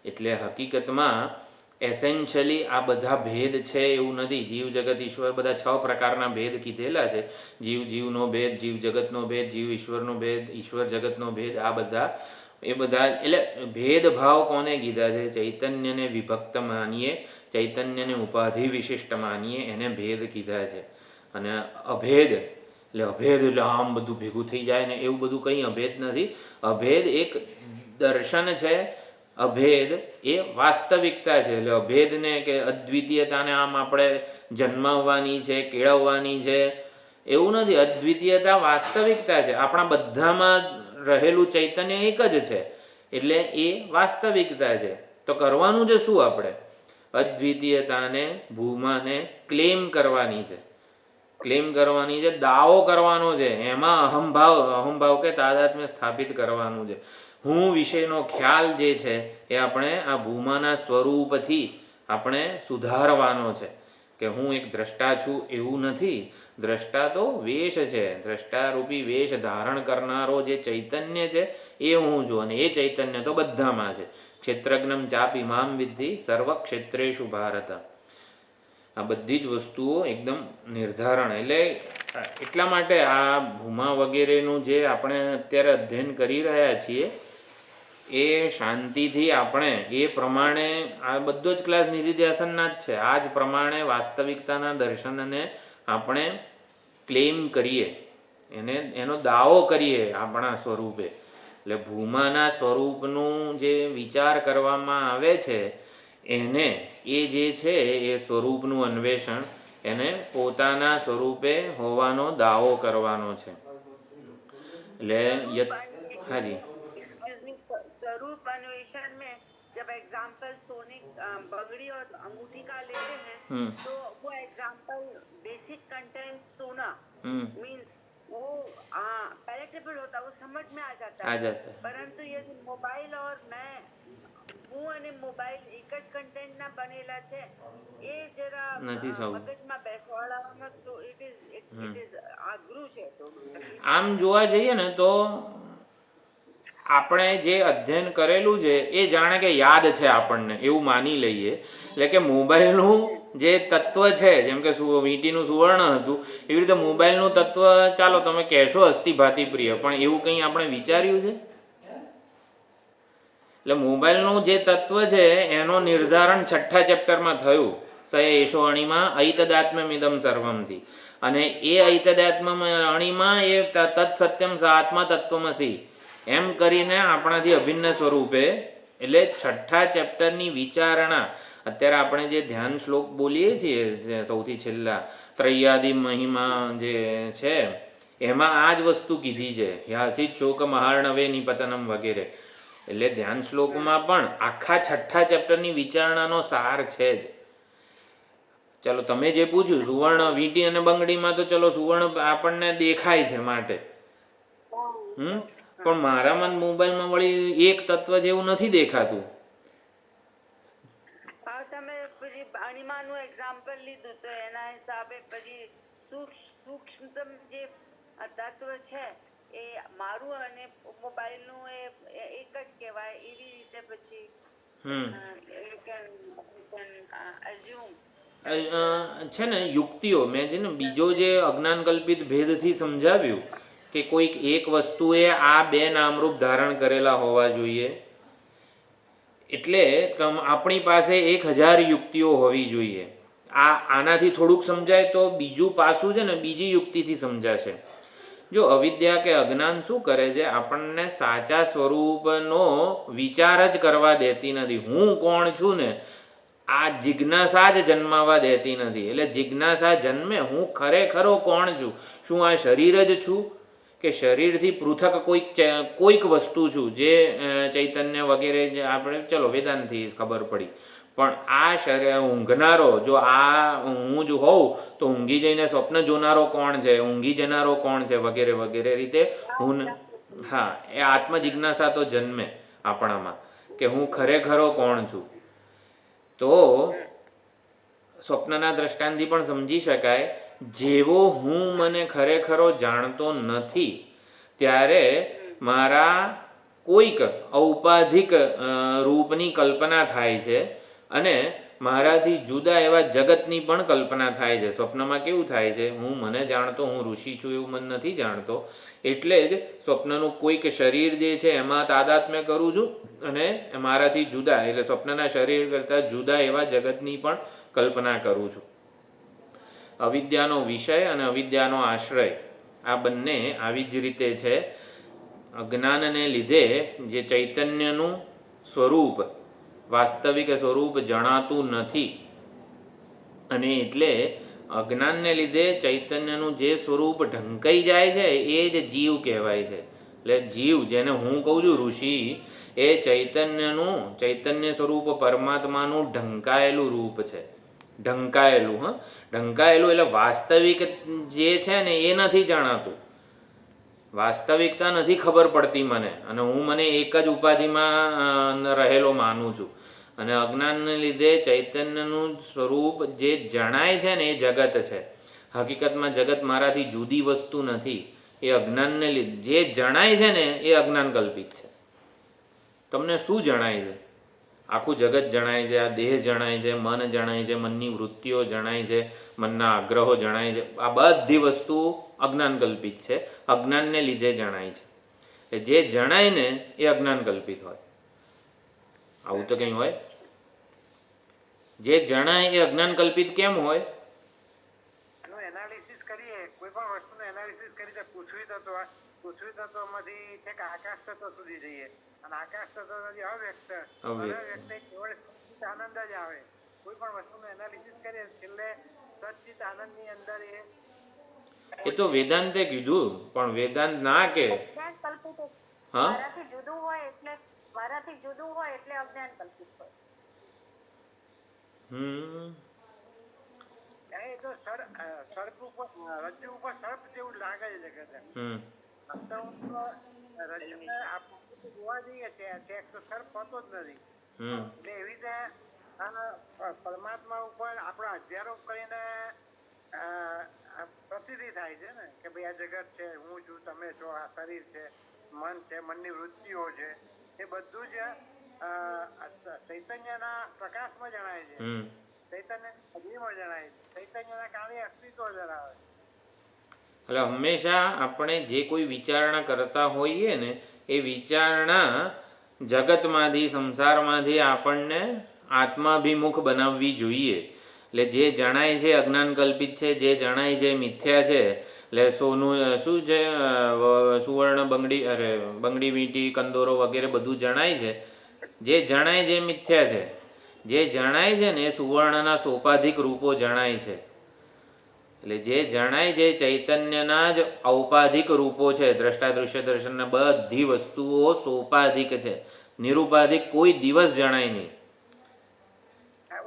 એટલે હકીકતમાં એસેન્શિયલી આ બધા ભેદ છે એવું નથી. જીવ જગત ઈશ્વર બધા 6 પ્રકારના ભેદ કીધેલા છે. જીવનો ભેદ, જીવ જગતનો ભેદ, જીવ ઈશ્વરનો ભેદ, ઈશ્વર જગતનો ભેદ. આ બધા એટલે ભેદભાવ કોને કીધા છે? ચૈતન્યને વિભક્ત માનીએ, ચૈતન્યને ઉપાધિ વિશિષ્ટ માનીએ એને ભેદ કીધા છે. અને અભેદ એટલે આમ બધું ભેગું થઈ જાય ને એવું બધું કંઈ અભેદ નથી. અભેદ એક દર્શન છે. અભેદ એ વાસ્તવિકતા છે. એટલે અભેદને કે અદ્વિતીયતાને આમ આપણે જન્માવવાની છે, કેળવવાની છે એવું નથી. અદ્વિતીયતા વાસ્તવિકતા છે. આપણા બધામાં રહેલું ચૈતન્ય એક જ છે એટલે એ વાસ્તવિકતા છે. તો કરવાનું છે શું? આપણે અદ્વિતીયતાને ભૂમાને ક્લેમ કરવાની છે. દાવો કરવાનો છે. એમાં અહંભાવ કે તાદાત્મ્ય સ્થાપિત કરવાનું છે. હું વિષયનો ખ્યાલ જે છે એ આપણે આ ભૂમાના સ્વરૂપથી આપણે સુધારવાનો છે કે હું એક દ્રષ્ટા છું એવું નથી. દ્રષ્ટા તો વેશ છે. દ્રષ્ટારૂપી વેશ ધારણ કરનારો જે ચૈતન્ય છે એ હું છું અને એ ચૈતન્ય તો બધામાં છે. ક્ષેત્રજ્ઞમ ચાપી મામ વિદ્ધિ સર્વ ક્ષેત્રેષુ ભારત. આ બધી જ વસ્તુઓ એકદમ નિર્ધારણ. એટલે એટલા માટે આ ભૂમા વગેરેનું જે આપણે અત્યારે અધ્યયન કરી રહ્યા છીએ એ શાંતિથી આપણે એ પ્રમાણે આ બધો જ ક્લાસ નિધિધ્યાસનના જ છે. આ જ પ્રમાણે વાસ્તવિકતાના દર્શનને આપણે ક્લેમ કરીએ, એનો દાવો કરીએ આપણા સ્વરૂપે. એટલે ભૂમાના સ્વરૂપનું જે વિચાર કરવામાં આવે છે એને એ જે છે એ સ્વરૂપનું અન્વેષણ એને પોતાના સ્વરૂપે હોવાનો દાવો કરવાનો છે. એટલે હાજી स्वरूप अन्वेषण में जब एग्जाम्पल सोने बगड़ी और अंगूठी का लेते हैं तो वो एग्जाम्पल बेसिक कंटेंट सोना मीन्स वो पैलेटेबल होता है, वो समझ में आ जाता है. परंतु ये मोबाइल और मैं હું અને મોબાઈલ એક જ કન્ટેન્ટના બનેલા છે એ જરા મગજમાં બેસવાળામાં તો ઇટ ઇઝ આગ્રહ છે. તો આમ જોવા જઈએ ને તો આપણે જે અધ્યયન કરેલું છે એ જાણે કે યાદ છે આપણને એવું માની લઈએ. એટલે કે મોબાઈલનું જે તત્વ છે જેમ કે વીંટીનું સુવર્ણ હતું એવી રીતે મોબાઈલનું તત્વ ચાલો તમે કહેશો અસ્થિભાતિ પ્રિય, પણ એવું કંઈ આપણે વિચાર્યું છે? એટલે મોબાઈલનું જે તત્વ છે એનો નિર્ધારણ 6થા ચેપ્ટરમાં થયું સ એશો અણિમા ઐતદાત્મ્યમિદમ સર્વમથી. અને એ ઐતદાત્મ અણિમા એ તત્સત્યમ સ આત્મા તત્વમસી એમ કરીને આપણાથી અભિન્ન સ્વરૂપે, એટલે છઠ્ઠા ચેપ્ટરની વિચારણા. અત્યારે આપણે જે ધ્યાન શ્લોક બોલીએ છીએ સૌથી છેલ્લા ત્રૈયાદિ મહિમા જે છે એમાં આ જ વસ્તુ કીધી છે, યાસિત શોક મહાર્ણવે નિપતનમ વગેરે. એટલે ધ્યાન શ્લોકમાં પણ આખા છઠ્ઠા ચેપ્ટરની વિચારણાનો સાર છે જ. ચાલો તમે જે પૂછ્યું સુવર્ણ વીંટી અને બંગડીમાં, તો ચલો સુવર્ણ આપણને દેખાય છે માટે, પણ મારામાં મોબાઈલમાં વળી એક તત્વ જેવું નથી દેખાતું. તમે પછી અણિમાનું એક્ઝામ્પલ લીધું તો એના હિસાબે પછી સૂક્ષ્મતમ જે તત્વ છે એ મારું અને મોબાઈલનું એ એક જ કહેવાય. એવી રીતે પછી છે ને યુક્તિઓ મેં છે ને બીજો જે અજ્ઞાન કલ્પિત ભેદથી સમજાવ્યું કે કોઈક એક વસ્તુએ આ બે નામરૂપ ધારણ કરેલા હોવા જોઈએ, એટલે આપણી પાસે 1000 યુક્તિઓ હોવી જોઈએ. આનાથી થોડુંક સમજાય તો બીજું પાસું છે ને બીજી યુક્તિથી સમજાશે. જો અવિદ્યા કે અજ્ઞાન શું કરે છે, આપણને સાચા સ્વરૂપનો વિચાર જ કરવા દેતી નથી. હું કોણ છું ને આ જિજ્ઞાસા જ જન્માવા દેતી નથી. એટલે જિજ્ઞાસા જન્મે હું ખરેખરો કોણ છું, શું આ શરીર જ છું કે શરીરથી પૃથક કોઈક વસ્તુ છું, જે ચૈતન્ય વગેરે જે આપણે ચલો વેદાંતથી ખબર પડી. પણ આ શરીર ઊંઘનારો જો આ હું જ હોઉં તો ઊંઘી જઈને સ્વપ્ન જોનારો કોણ છે, ઊંઘી જનારો કોણ છે વગેરે વગેરે રીતે હું, હા, એ આત્મ જિજ્ઞાસા તો જન્મે આપણામાં કે હું ખરેખરો કોણ છું. તો સ્વપ્નના દ્રષ્ટાંતથી પણ સમજી શકાય, જેવો હું મને ખરેખરો જાણતો નથી ત્યારે મારા કોઈક ઔપાધિક રૂપની કલ્પના થાય છે અને મારાથી જુદા એવા જગતની પણ કલ્પના થાય છે. સ્વપ્નમાં કેવું થાય છે, હું મને જાણતો, હું ઋષિ છું એવું મને નથી જાણતો, એટલે જ સ્વપ્નનું કોઈક શરીર જે છે એમાં તાદાત્મ્ય કરું છું અને મારાથી જુદા, એટલે સ્વપ્નના શરીર કરતાં જુદા એવા જગતની પણ કલ્પના કરું છું. અવિદ્યાનો વિષય અને અવિદ્યાનો આશ્રય આ બંને આવી જ રીતે છે. અજ્ઞાનને લીધે જે ચૈતન્યનું સ્વરૂપ વાસ્તવિક સ્વરૂપ જણાતું નથી, અને એટલે અજ્ઞાનને લીધે ચૈતન્યનું જે સ્વરૂપ ઢંકાઈ જાય છે એ જ જીવ કહેવાય છે. એટલે જીવ, જેને હું કહું છું ઋષિ, એ ચૈતન્ય સ્વરૂપ પરમાત્માનું ઢંકાયેલું રૂપ છે. ઢંકાયેલું એટલે વાસ્તવિક જે છે ને એ નથી જણાતું, વાસ્તવિકતા નથી ખબર પડતી મને, અને હું મને એક જ ઉપાધિમાં રહેલો માનું છું. અને અજ્ઞાનને લીધે ચૈતન્યનું સ્વરૂપ જે જણાય છે ને એ જગત છે. હકીકતમાં જગત મારાથી જુદી વસ્તુ નથી, એ અજ્ઞાનને લીધે જે જણાય છે ને એ અજ્ઞાન કલ્પિત છે. તમને શું જણાય છે? આખું જગત જણાય છે, આ દેહ જણાય છે, મન જણાય છે, મનની વૃત્તિઓ જણાય છે, મનના આગ્રહો જણાય છે. આ બધી વસ્તુ અજ્ઞાન કલ્પિત છે, અજ્ઞાનને લીધે જણાય છે. જે જણાય ને એ અજ્ઞાન કલ્પિત હોય, આવું તો કંઈ હોય? જે જણાય એ અજ્ઞાન કલ્પિત કેમ હોય? એનું એનાલિસિસ કરીએ, કોઈ પણ વસ્તુનું એનાલિસિસ કરીએ તો પૃથ્વી તત્વમાંથી છેક આકાશ તત્વ સુધી જઈએ, અને આકાશ તત્વથી અવ્યક્ત કેવળ સચ્ચિત આનંદ જ આવે. કોઈ પણ વસ્તુનું એનાલિસિસ કરીએ છેલ્લે સચ્ચિત આનંદની અંદર એ તો વેદાંતે કીધું, પણ વેદાંત ના કે મારાથી જુદું હોય એટલે અજ્ઞાન કલ્પિત હોય. એ તો સર્પ ઉપર રજ્જુ ઉપર સર્પ જેવું લાગે છે જગત. રજ્જુને આપણે જોવા જઈએ છે તો સર્પ હોતો જ નથી. એટલે એવી રીતે પરમાત્મા ઉપર આપણો અધ્યારોપ કરીને પ્રતીતિ થાય છે ને કે ભાઈ આ જગત છે, હું છું, તમે છો, આ શરીર છે, મન છે, મનની વૃત્તિઓ છે, એ બધું જ ચૈતન્યના પ્રકાશમાં જણાય છે, ચૈતન્ય અગ્નિમાં જણાય છે, ચૈતન્યના કારણે અસ્તિત્વ ધરાવે છે. એટલે હંમેશા આપણે જે કોઈ વિચારણા કરતા હોઈએ ને એ વિચારણા જગતમાંથી, સંસારમાંથી આપણને આત્માભિમુખ બનાવવી જોઈએ. એટલે જે જણાય છે અજ્ઞાન કલ્પિત છે, જે જણાય છે મિથ્યા છે. એટલે સોનું શું છે, સુવર્ણ, બંગડી, વીંટી, કંદોરો વગેરે બધું જણાય છે. જે જણાય છે મિથ્યા છે. જે જણાય છે ને એ સુવર્ણના સોપાધિક રૂપો જણાય છે. એટલે જે જણાય છે ચૈતન્યના જ ઔપાધિક રૂપો છે. દ્રષ્ટા, દૃશ્ય, દર્શનના બધી વસ્તુઓ સોપાધિક છે, નિરુપાધિક કોઈ દિવસ જણાય નહીં.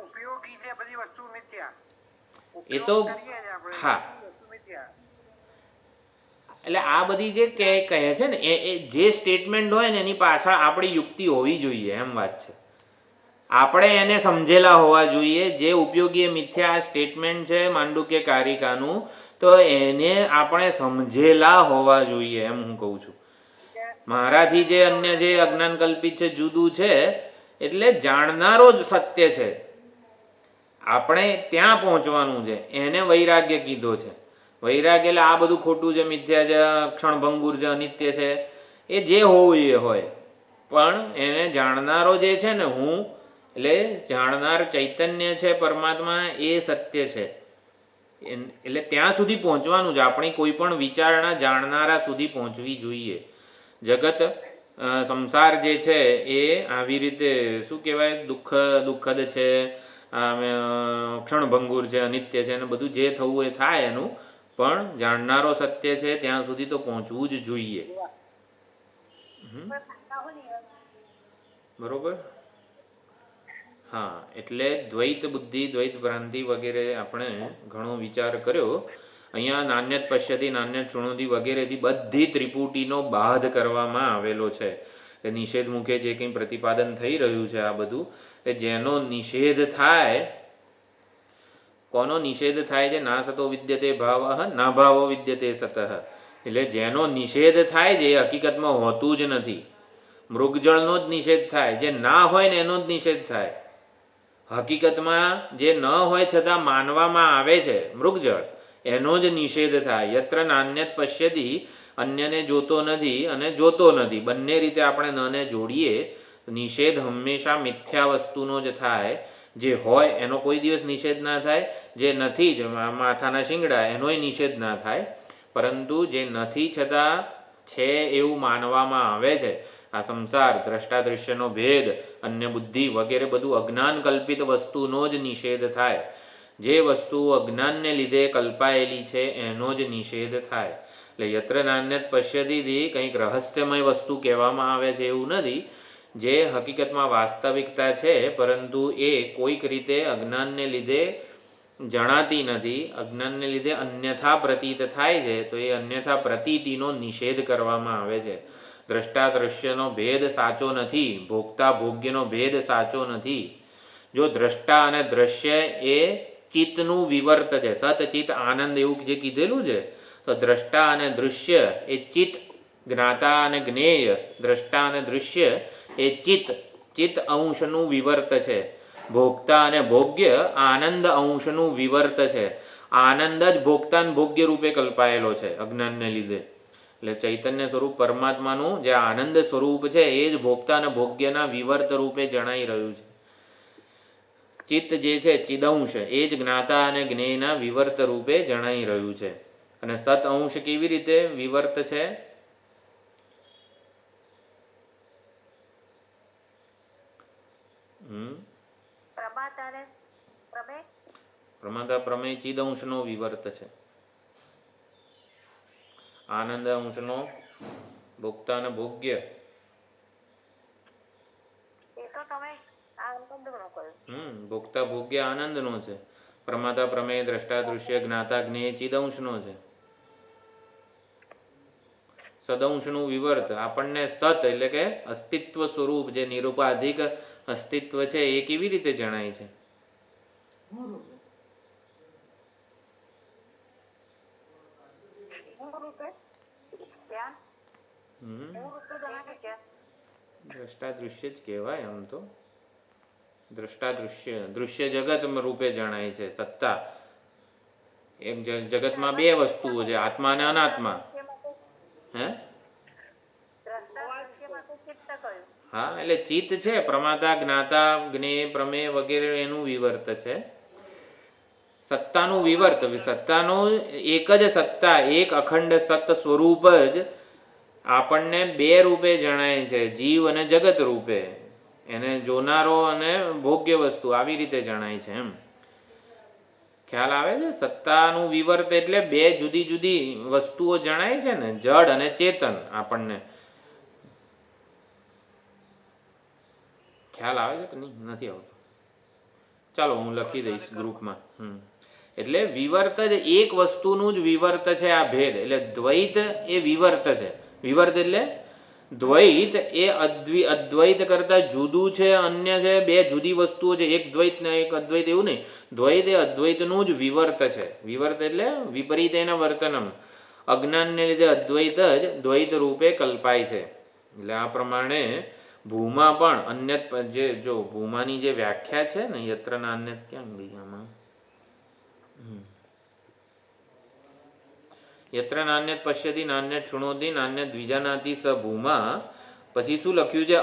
ઉપયોગી છે બધી વસ્તુ મિથ્યા. એ તો હા, એટલે આ બધી જે કહે છે ને એ જે સ્ટેટમેન્ટ હોય ને એની પાછળ આપણી યુક્તિ હોવી જોઈએ, એમ વાત છે. આપણે એને સમજેલા હોવા જોઈએ. જે ઉપયોગી મિથ્યા સ્ટેટમેન્ટ છે માંડુક્ય કારિકાનું, તો એને આપણે સમજેલા હોવા જોઈએ, એમ હું કહું છું. મારાથી જે અન્ય જે અજ્ઞાન કલ્પિત છે જુદું છે, એટલે જાણનારો જ સત્ય છે. આપણે ત્યાં પહોંચવાનું છે. એને વૈરાગ્ય કીધો છે. વૈરાગ્ય એટલે આ બધું ખોટું છે, મિથ્યા છે, ક્ષણભંગુર છે, અનિત્ય છે, એ જે હોવું એ હોય, પણ એને જાણનારો જે છે ને હું, એટલે જાણનાર ચૈતન્ય છે પરમાત્મા, એ સત્ય છે. એટલે ત્યાં સુધી પહોંચવાનું છે. આપણી કોઈ પણ વિચારણા જાણનારા સુધી પહોંચવી જોઈએ. જગત સંસાર જે છે એ આવી રીતે શું કહેવાય, દુઃખદ છે, ક્ષણભંગુર છે, અનિત્ય છે, અને બધું જે થવું એ થાય એનું, પણ જાણનારો સત્ય છે ત્યાં સુધી તો પહોંચવું જ જોઈએ. બરોબર. હા, એટલે દ્વૈત બુદ્ધિ, દ્વૈત ભ્રાંતિ વગેરે આપણે ઘણો વિચાર કર્યો. અહીંયા નાન્યત પશ્યતિ, નાન્યત શૃણોતિ વગેરેથી બધી ત્રિપુટીનો બાદ કરવામાં આવેલો છે. કે નિષેધ મુખે જે કંઈ પ્રતિપાદન થઈ રહ્યું છે આ બધું, કે જેનો નિષેધ થાય, કોનો નિષેધ થાય છે? ના સતો વિદ્યતે ભાવ, ના ભાવો વિદ્યતે સતઃ. એટલે જેનો નિષેધ થાય છે એ હકીકતમાં હોતું જ નથી. મૃગજળનો જ નિષેધ થાય. જે ના હોય ને એનો જ નિષેધ થાય. હકીકતમાં જે ન હોય છતાં માનવામાં આવે છે મૃગજળ, એનો જ નિષેધ થાય. યત્ર નાન્યત પશ્યતિ, અન્યને જોતો નથી અને જોતો નથી, બંને રીતે આપણે નને જોડીએ, નિષેધ હંમેશા મિથ્યા વસ્તુનો જ થાય. જે હોય એનો કોઈ દિવસ નિષેધ ના થાય. જે નથી જ, માથાના શિંગડા, એનોય નિષેધ ના થાય. પરંતુ જે નથી છતાં છે એવું માનવામાં આવે છે, આ સંસાર, દ્રષ્ટા દૃશ્યનો ભેદ, અન્ય બુદ્ધિ વગેરે બધું અજ્ઞાન કલ્પિત વસ્તુનો જ નિષેધ થાય. જે વસ્તુ અજ્ઞાનને લીધે કલ્પાયેલી છે એનો જ નિષેધ થાય. એટલે યત્ર નાન્યત પશ્યતિથી કંઈક રહસ્યમય વસ્તુ કહેવામાં આવે છે એવું નથી. જે હકીકતમાં વાસ્તવિકતા છે, પરંતુ એ કોઈક રીતે અજ્ઞાનને લીધે જણાતી નથી, અજ્ઞાનને લીધે અન્યથા પ્રતીત થાય છે, તો એ અન્યથા પ્રતીતિનો નિષેધ કરવામાં આવે છે. દ્રષ્ટા દૃશ્યનો ભેદ સાચો નથી, ભોગતા ભોગ્યનો ભેદ સાચો નથી. જો દ્રષ્ટા અને દ્રશ્ય એ ચિત્તનું વિવર્ત છે, સત ચિત્ત આનંદ એવું જે કીધેલું છે, તો દ્રષ્ટા અને દૃશ્ય એ ચિત્ત, જ્ઞાતા અને જ્ઞેય, દ્રષ્ટા અને દૃશ્ય એ ચિત્ત અંશનું વિવર્ત છે. ભોગતા અને ભોગ્ય આનંદ અંશનું વિવર્ત છે. આનંદ જ ભોગતા અને ભોગ્ય રૂપે કલ્પાયેલો છે અજ્ઞાનને લીધે. એટલે ચૈતન્ય સ્વરૂપ પરમાત્માનું જે આનંદ સ્વરૂપ છે એ જ ભોગતા અને ભોગ્યના વિવર્ત રૂપે જણાઈ રહ્યું છે. ચિત્ત જે છે ચિદંશ એ જ જ્ઞાતા અને જ્ઞેયના વિવર્ત રૂપે જણાઈ રહ્યું છે. અને સત અંશ કેવી રીતે વિવર્ત છે? પ્રમાતા પ્રમેય ચિદંશનો વિવર્ત છે. આનંદ અંશનો ભોગતા અને ભોગ્ય. ભોગતા ભોગ્ય આનંદનો છે. પ્રમાતા પ્રમેય દ્રષ્ટા દૃશ્ય જ્ઞાતા જ્ઞેય ચિદંશનો છે. સદંશનું વિવર્ત આપણને સત એટલે કે અસ્તિત્વ સ્વરૂપ જે નિરુપાધિક અસ્તિત્વ છે એ કેવી રીતે જણાય છે? દ્રષ્ટા દૃશ્ય જ કહેવાય. આમ તો દ્રષ્ટા દૃશ્ય જગત રૂપે જણાય છે. સત્તા એક જગતમાં બે વસ્તુઓ છે, આત્મા અને અનાત્મા. હા, એટલે ચિત્ત છે પ્રમાતા જ્ઞાતા જ્ઞેય પ્રમેય વગેરે એનું વિવર્ત છે. સત્તાનું વિવર્ત, સત્તાનું એક જ સત્તા, એક અખંડ સત સ્વરૂપ જ આપણને બે રૂપે જણાય છે, જીવ અને જગત રૂપે. એને જોનારો અને ભોગ્ય વસ્તુ આવી રીતે જણાય છે. એમ ખ્યાલ આવે છે? સત્તાનું વિવર્ત એટલે બે જુદી જુદી વસ્તુઓ જણાય છે ને, જડ અને ચેતન. આપણને ખ્યાલ આવે છે કે નહીં? નથી આવતો? ચાલો હું લખી દઈશ ગ્રુપમાં. એટલે વિવર્ત જ એક વસ્તુનું જ વિવર્ત છે આ ભેદ. એટલે દ્વૈત એ વિવર્ત છે. વિવર્ત એટલે દ્વૈત એ અદ્વૈત કરતા જુદું છે, અન્ય છે, બે જુદી વસ્તુઓ છે. એક દ્વૈત ને એક અદ્વૈત એવું નહીં. દ્વૈત એ અદ્વૈતનું જ વિવર્ત છે. વિવર્ત એટલે વિપરીતેન વર્તનમ. અજ્ઞાનને લીધે અદ્વૈત જ દ્વૈત રૂપે કલ્પાય છે. એટલે આ પ્રમાણે ભૂમા પણ અન્યત, જે જો ભૂમાની જે વ્યાખ્યા છે ને, યત્ર નાન્યત ક્યાં ગઈ આમાં? યત્ર નાન્યત પશ્યતિ નાન્યત શૃણોતિ નાન્યત દ્વિજાનાતિ સ ભૂમા. પછી શું લખ્યું છે?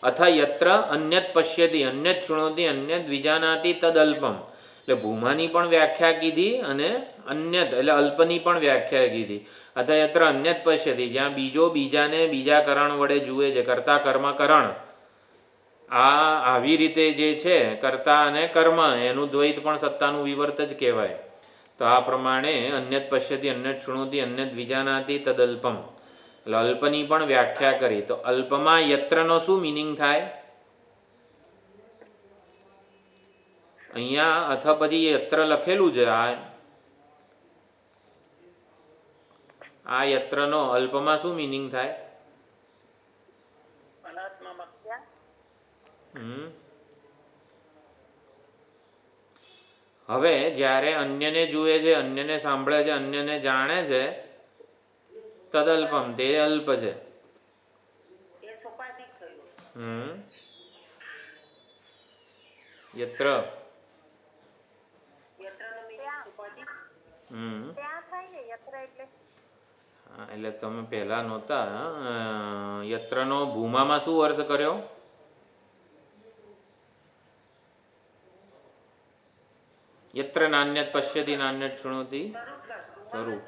અથ યત્ર અન્યત પશ્યતિ અન્યત શૃણોતિ અન્યત દ્વિજાનાતિ તદલ્પમ. એટલે ભૂમાની પણ વ્યાખ્યા કીધી અને અન્યત એટલે અલ્પની પણ વ્યાખ્યા કીધી. અથ યત્ર અન્યત પશ્યતિ, જ્યાં બીજો બીજાને બીજા કરણ વડે જુએ છે, કર્તા કર્મ કરણ. આવી રીતે જે છે કર્તા અને કર્મ, એનું દ્વૈત પણ સત્તાનું વિવર્ત જ કહેવાય. તો આ પ્રમાણે અન્યત પશ્યતિ અન્યત શૃણોતિ અન્યત વિજાનાતિ તદલ્પમ. એટલે અલ્પની પણ વ્યાખ્યા કરી. તો અલ્પમાં યત્રનો શું મિનિંગ થાય? અહીંયા અથ પછી યત્ર લખેલું છે. આ યત્રનો અલ્પમાં શું મિનિંગ થાય? હવે જ્યારે અન્યને જુએ છે, અન્યને સાંભળે છે, અન્યને જાણે છે, તદલ્પમ, તે અલ્પ છે. યત્ર એટલે તમે પહેલા નહોતા. યત્રનો ભૂમામાં શું અર્થ કર્યો? યત્ર નાન્યત પશ્યતિ નાન્યત શૃણોતિ સ્વરૂપ,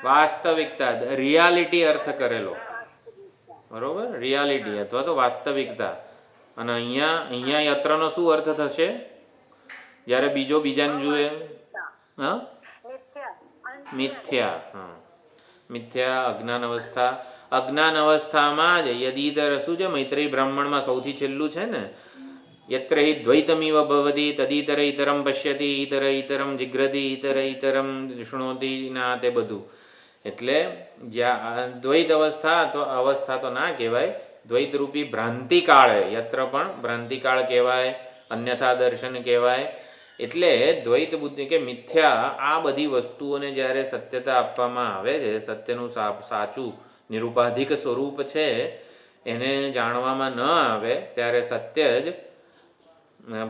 વાસ્તવિકતા, રિયાલિટી અર્થ કરેલો. બરોબર? રિયાલિટી અથવા તો વાસ્તવિકતા. અને અહીંયા યત્રનો શું અર્થ થશે જ્યારે બીજો બીજાને જુએ? મિથ્યા. મિથ્યા અજ્ઞાન અવસ્થા. અજ્ઞાન અવસ્થામાં જ યદિતર શું છે? મૈત્રેય બ્રાહ્મણમાં સૌથી છેલ્લું છે ને, યત્ર હિ દ્વૈતમિવ ભવતિ તદિતર ઇતરમ પશ્યતિ ઇતર ઇતરમ જિઘ્રતિ ઇતર ઇતરમ શૃણોતિ ના, તે બધું. એટલે જ્યાં દ્વૈત અવસ્થા તો ના કહેવાય, દ્વૈતરૂપી ભ્રાંતિકાળે યત્ર પણ ભ્રાંતિકાળ કહેવાય, અન્યથા દર્શન કહેવાય. એટલે દ્વૈત બુદ્ધિ કે મિથ્યા, આ બધી વસ્તુઓને જ્યારે સત્યતા આપવામાં આવે છે, સત્યનું સાચું નિરુપાધિક સ્વરૂપ છે એને જાણવામાં ન આવે, ત્યારે સત્ય જ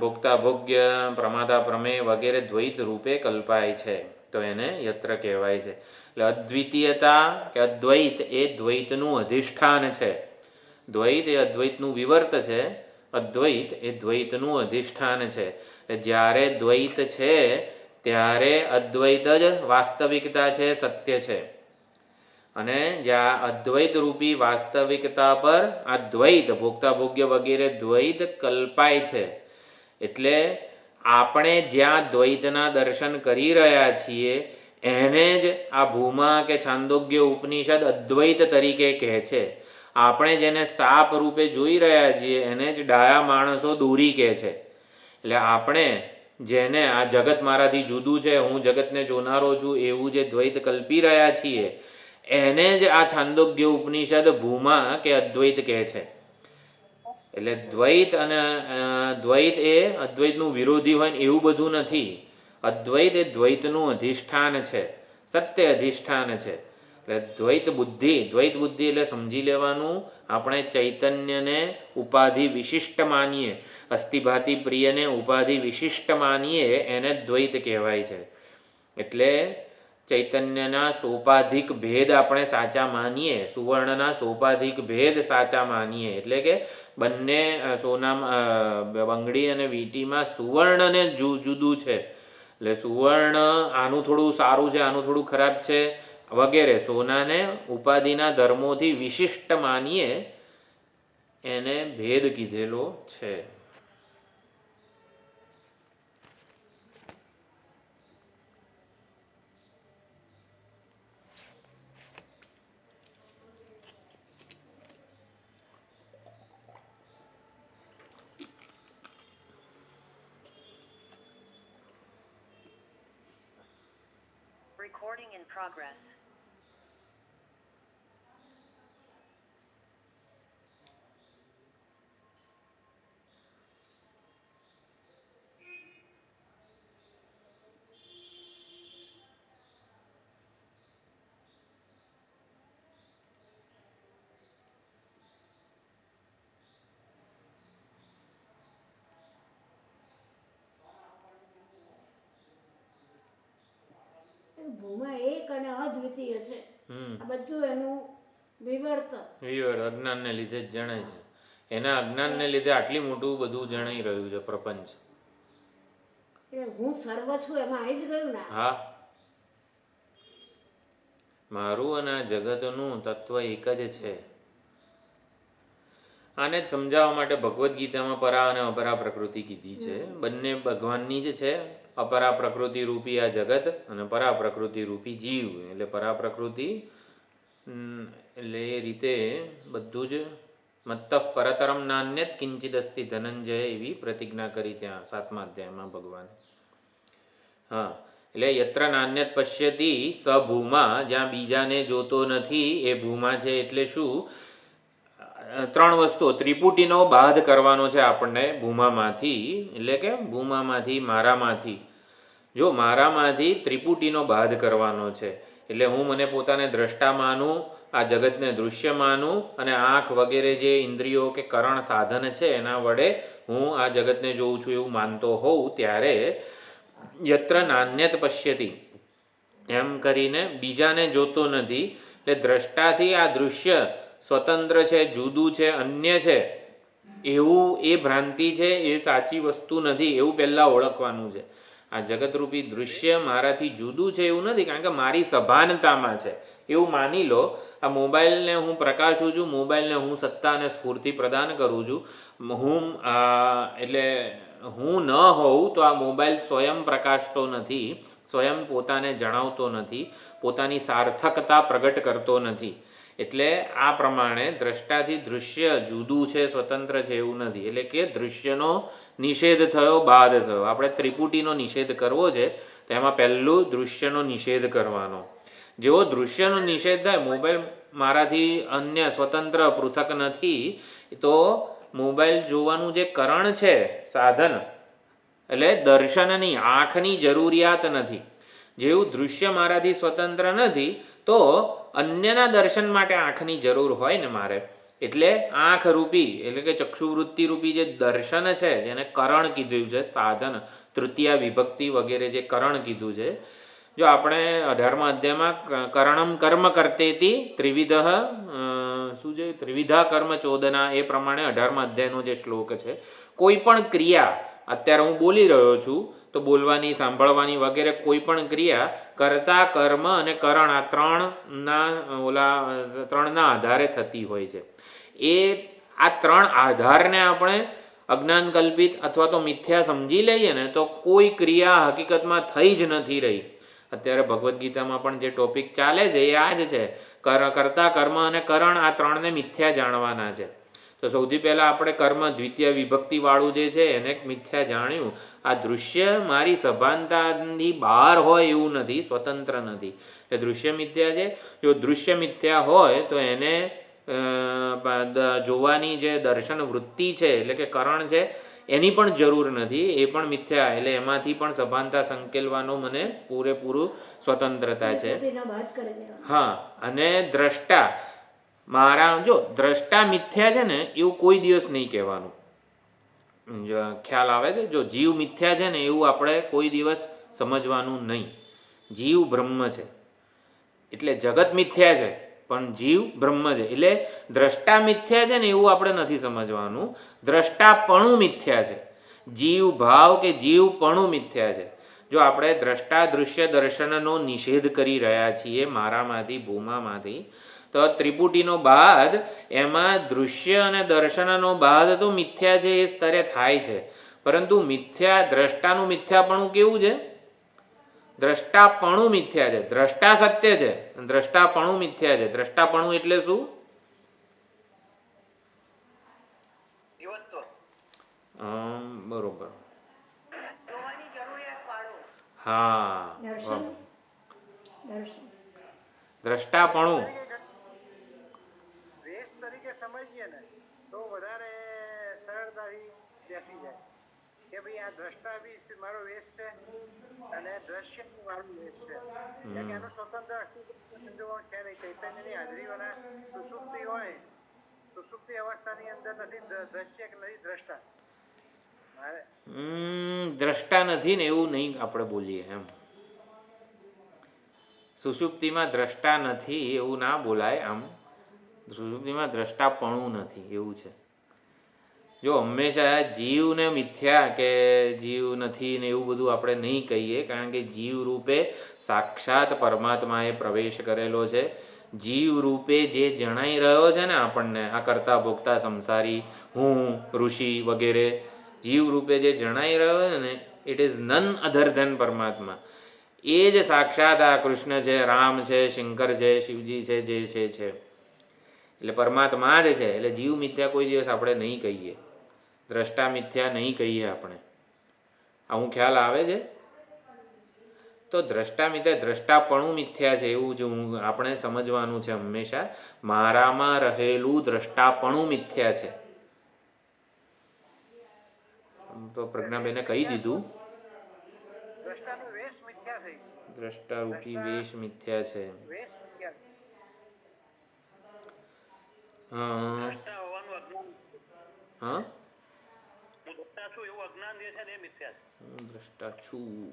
ભોગતા ભોગ્ય, પ્રમાતા પ્રમેય વગેરે દ્વૈત રૂપે કલ્પાય છે. તો એને યત્ર કહેવાય છે. એટલે અદ્વિતીયતા કે અદ્વૈત એ દ્વૈતનું અધિષ્ઠાન છે. દ્વૈત એ અદ્વૈતનું વિવર્ત છે, અદ્વૈત એ દ્વૈતનું અધિષ્ઠાન છે. જ્યારે દ્વૈત છે ત્યારે અદ્વૈત જ વાસ્તવિકતા છે, સત્ય છે. અને જ્યાં અદ્વૈત રૂપી વાસ્તવિકતા પર આ દ્વૈત ભોગતા ભોગ્ય વગેરે દ્વૈત કલ્પાય છે. એટલે આપણે જ્યાં દ્વૈતના દર્શન કરી રહ્યા છીએ એને જ આ ભૂમા કે છાંદોગ્ય ઉપનિષદ અદ્વૈત તરીકે કહે છે. આપણે જેને સાપ રૂપે જોઈ રહ્યા છીએ એને જ ડાયા માણસો દોરી કહે છે. એટલે આપણે જેને આ જગત મારાથી જુદું છે, હું જગતને જોનારો છું, એવું જે દ્વૈત કલ્પી રહ્યા છીએ એને જ આ છાંદોગ્ય ઉપનિષદ ભૂમા કે અદ્વૈત કહે છે. એટલે દ્વૈત અને દ્વૈત એ અદ્વૈતનું વિરોધી હોય ને એવું બધું નથી. અદ્વૈત એ દ્વૈતનું અધિષ્ઠાન છે, સત્ય અધિષ્ઠાન છે. એટલે દ્વૈત બુદ્ધિ એટલે સમજી લેવાનું, આપણે ચૈતન્યને ઉપાધિ વિશિષ્ટ માનીએ, અસ્થિભાતિ પ્રિયને ઉપાધિ વિશિષ્ટ માનીએ, એને દ્વૈત કહેવાય છે. એટલે ચૈતન્યના સોપાધિક ભેદ આપણે સાચા માનીએ, સુવર્ણના સોપાધિક ભેદ સાચા માનીએ, એટલે કે બંને સોનામાં બંગડી અને વીંટીમાં સુવર્ણને જુદું છે, એટલે સુવર્ણ આનું થોડું સારું છે, આનું થોડું ખરાબ છે વગેરે, સોનાને ઉપાધિના ધર્મોથી વિશિષ્ટ માનીએ એને ભેદ કીધેલો છે. Recording in progress. ભૂમા એક અને અદ્વિતીય છે. આ બધું એનું વિવર્ત અજ્ઞાનને લીધે જ જણાય છે. એના અજ્ઞાનને લીધે આટલી મોટું બધું જણાઈ રહ્યું છે પ્રપંચ. એટલે હું સર્વ છું એમાં આવી જ ગયું ને. હા, મારું અને આ જગતનું તત્વ એક જ છે. આને જ સમજાવવા માટે ભગવદ્ ગીતામાં પરા અને અપરા પ્રકૃતિ કીધી છે. બંને ભગવાનની જ છે. અપરા પ્રકૃતિ રૂપી આ જગત અને પરા પ્રકૃતિ રૂપી જીવ. એટલે પરા પ્રકૃતિ એટલે એ રીતે બધું જ મત્તઃ પરતરમ નાન્યત કિંચિદ અસ્તિ ધનંજય એવી પ્રતિજ્ઞા કરી ત્યાં 7મા અધ્યાયમાં ભગવાન. હા, એટલે યત્ર નાન્યત પશ્યતિ સ ભૂમા, જ્યાં બીજાને જોતો નથી એ ભૂમા છે. એટલે શું? 3 વસ્તુઓ. ત્રિપુટીનો બાદ કરવાનો છે આપણને ભૂમામાંથી, એટલે કે ભૂમામાંથી, મારામાંથી. જો મારામાંથી ત્રિપુટીનો બાદ કરવાનો છે, એટલે હું મને પોતાને દ્રષ્ટા માનું, આ જગતને દૃશ્ય માનું, અને આંખ વગેરે જે ઇન્દ્રિયો કે કરણ સાધન છે એના વડે હું આ જગતને જોઉં છું એવું માનતો હોઉં, ત્યારે યત્ર નાન્યત પશ્યતિ એમ કરીને બીજાને જોતો નથી. એટલે દ્રષ્ટાથી આ દૃશ્ય સ્વતંત્ર છે, જુદું છે, અન્ય છે એવું એ ભ્રાંતિ છે, એ સાચી વસ્તુ નથી એવું પહેલાં ઓળખવાનું છે. આ જગતરૂપી દૃશ્ય મારાથી જુદું છે એવું નથી, કારણ કે મારી સભાનતામાં છે એવું માની લો. આ મોબાઈલને હું પ્રકાશું છું, મોબાઈલને હું સત્તા અને સ્ફૂર્તિ પ્રદાન કરું છું. એટલે હું ન હોઉં તો આ મોબાઈલ સ્વયં પ્રકાશતો નથી, સ્વયં પોતાને જણાવતો નથી, પોતાની સાર્થકતા પ્રગટ કરતો નથી. એટલે આ પ્રમાણે દ્રષ્ટાથી દૃશ્ય જુદું છે, સ્વતંત્ર છે એવું નથી. એટલે કે દૃશ્યનો નિષેધ થયો, બાદ થયો. આપણે ત્રિપુટીનો નિષેધ કરવો છે તો એમાં પહેલું દૃશ્યનો નિષેધ કરવાનો. જેવો દૃશ્યનો નિષેધ થાય, મોબાઈલ મારાથી અન્ય સ્વતંત્ર પૃથક નથી, તો મોબાઈલ જોવાનું જે કરણ છે, સાધન, એટલે દર્શનની, આંખની જરૂરિયાત નથી. જેવું દૃશ્ય મારાથી સ્વતંત્ર નથી તો અન્યના દર્શન માટે આંખની જરૂર હોય ને મારે. એટલે આંખ રૂપી, એટલે કે ચક્ષુવૃત્તિ રૂપી જે દર્શન છે, જેને કરણ કીધું છે, સાધન, તૃતીયા વિભક્તિ વગેરે જે કરણ કીધું છે. જો આપણે 18મા અધ્યાયમાં કરણમ કર્મ કરતેતી ત્રિવિધ શું છે, ત્રિવિધા કર્મ ચોદના, એ પ્રમાણે 18મા અધ્યાયનો જે શ્લોક છે, કોઈ પણ ક્રિયા, અત્યારે હું બોલી રહ્યો છું તો બોલવાની, સાંભળવાની વગેરે કોઈ પણ ક્રિયા કર્તા, કર્મ અને કરણ, આ ત્રણના આધારે થતી હોય છે. આ 3 આધારને આપણે અજ્ઞાન કલ્પિત અથવા તો મિથ્યા સમજી લઈએ ને તો કોઈ ક્રિયા હકીકતમાં થઈ જ નથી રહી. અત્યારે ભગવદ્ ગીતામાં પણ જે ટોપિક ચાલે છે એ આ જ છે. કર્તા, કર્મ અને કરણ, આ 3ને મિથ્યા જાણવાના છે. તો સૌથી પહેલાં આપણે કર્મ દ્વિતીય વિભક્તિવાળું જે છે એને મિથ્યા જાણ્યું. આ દૃશ્ય મારી સભાનતાની બહાર હોય એવું નથી, સ્વતંત્ર નથી, એ દૃશ્ય મિથ્યા છે. જો દૃશ્ય મિથ્યા હોય તો એને જોવાની જે દર્શન વૃત્તિ છે, એટલે કે કરણ છે, એની પણ જરૂર નથી, એ પણ મિથ્યા. એટલે એમાંથી પણ સભાનતા સંકેલવાનો મને પૂરેપૂરું સ્વતંત્રતા છે. હા, અને દ્રષ્ટા, મારા જો દ્રષ્ટા મિથ્યા છે ને એવું કોઈ દિવસ નહીં કહેવાનું. ખ્યાલ આવે છે? જો જીવ મિથ્યા છે ને એવું આપણે કોઈ દિવસ સમજવાનું નહીં. જીવ બ્રહ્મ છે. એટલે જગત મિથ્યા છે પણ જીવ બ્રહ્મ છે. એટલે દ્રષ્ટા મિથ્યા છે ને એવું આપણે નથી સમજવાનું. દ્રષ્ટાપણું મિથ્યા છે. જીવ ભાવ કે જીવપણું મિથ્યા છે. જો આપણે દ્રષ્ટા દૃશ્ય દર્શનનો નિષેધ કરી રહ્યા છીએ મારામાંથી ભૂમામાંથી, તો ત્રિપુટીનો બાદ એમાં દૃશ્ય અને દર્શનનો બાદ તો મિથ્યા છે એ સ્તરે થાય છે. પરંતુ મિથ્યા દ્રષ્ટાનું મિથ્યાપણું કેવું છે? દ્રષ્ટાપણું મિથ્યા છે. દ્રષ્ટા સત્ય છે, દ્રષ્ટાપણું મિથ્યા છે. દ્રષ્ટાપણું એટલે શું? બરોબર. હા, દ્રષ્ટાપણું વેશ તરીકે સમજીએ ને તો વધારે સરળતાથી બેસી જાય કે ભાઈ આ દ્રષ્ટા બી મારો વેશ છે અને દ્રશ્ય મારું વેશ છે. એનું સ્વતંત્ર અસ્તિત્વ સંજોગો છે નહીં. ચૈતન્યની હાજરીવાળા સુષુપ્તિ હોય, સુષુપ્તિ અવસ્થાની અંદર નથી દ્રશ્ય કે નથી દ્રષ્ટા. દ્રષ્ટા નથી ને એવું નહીં આપણે બોલીએ એમ. સુષુપ્તિમાં દ્રષ્ટા નથી એવું ના બોલાય. આમ સુષુપ્તિમાં દ્રષ્ટાપણું નથી એવું છે. જો હંમેશા જીવને મિથ્યા કે જીવ નથી ને એવું બધું આપણે નહીં કહીએ, કારણ કે જીવ રૂપે સાક્ષાત પરમાત્માએ પ્રવેશ કરેલો છે. જીવ રૂપે જે જણાઈ રહ્યો છે ને આપણને, આ કરતા ભોગતા સંસારી, હું, ઋષિ વગેરે, જીવ રૂપે જે જણાઈ રહ્યો છે ને, it is none other than પરમાત્મા. એ જ સાક્ષાત આ કૃષ્ણ છે, રામ છે, શંકર છે, શિવજી છે, જે છે. એટલે પરમાત્મા જ છે. એટલે જીવ મિથ્યા કોઈ દિવસ આપણે નહીં કહીએ, દ્રષ્ટા મિથ્યા નહીં કહીએ આપણે. આવું ખ્યાલ આવે છે? તો દ્રષ્ટા મિથ્યા દ્રષ્ટાપણું મિથ્યા છે એવું જ આપણે સમજવાનું છે હંમેશા. મારામાં રહેલું દ્રષ્ટાપણું મિથ્યા છે. તો પ્રજ્ઞાબેને કહી દીધું, દ્રષ્ટા રૂપી વેશ મિથ્યા છે. દ્રષ્ટા છું.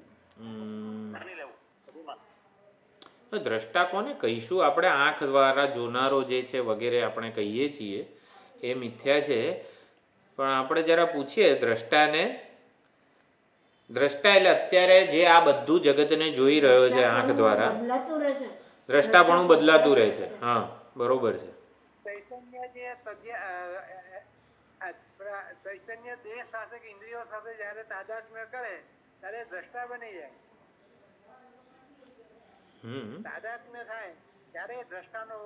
દ્રષ્ટા કોને કહીશું આપણે? આંખ દ્વારા જોનારો જે છે વગેરે આપણે કહીએ છીએ એ મિથ્યા છે. પણ આપણે જરા પૂછીએ દ્રષ્ટાને. દ્રષ્ટા એટલે અત્યારે જે આ બધું જગતને જોઈ રહ્યો છે આંખ દ્વારા, દ્રષ્ટાપણું બદલાતું રહે છે. હા, બરોબર છે. ચૈતન્ય દેહ સાથે કે ઇન્દ્રિયો સાથે જ્યારે તાદાત્મ્ય કરે ત્યારે દ્રષ્ટા બની જાય. તાદાત્મ્ય થાય ત્યારે દ્રષ્ટાનો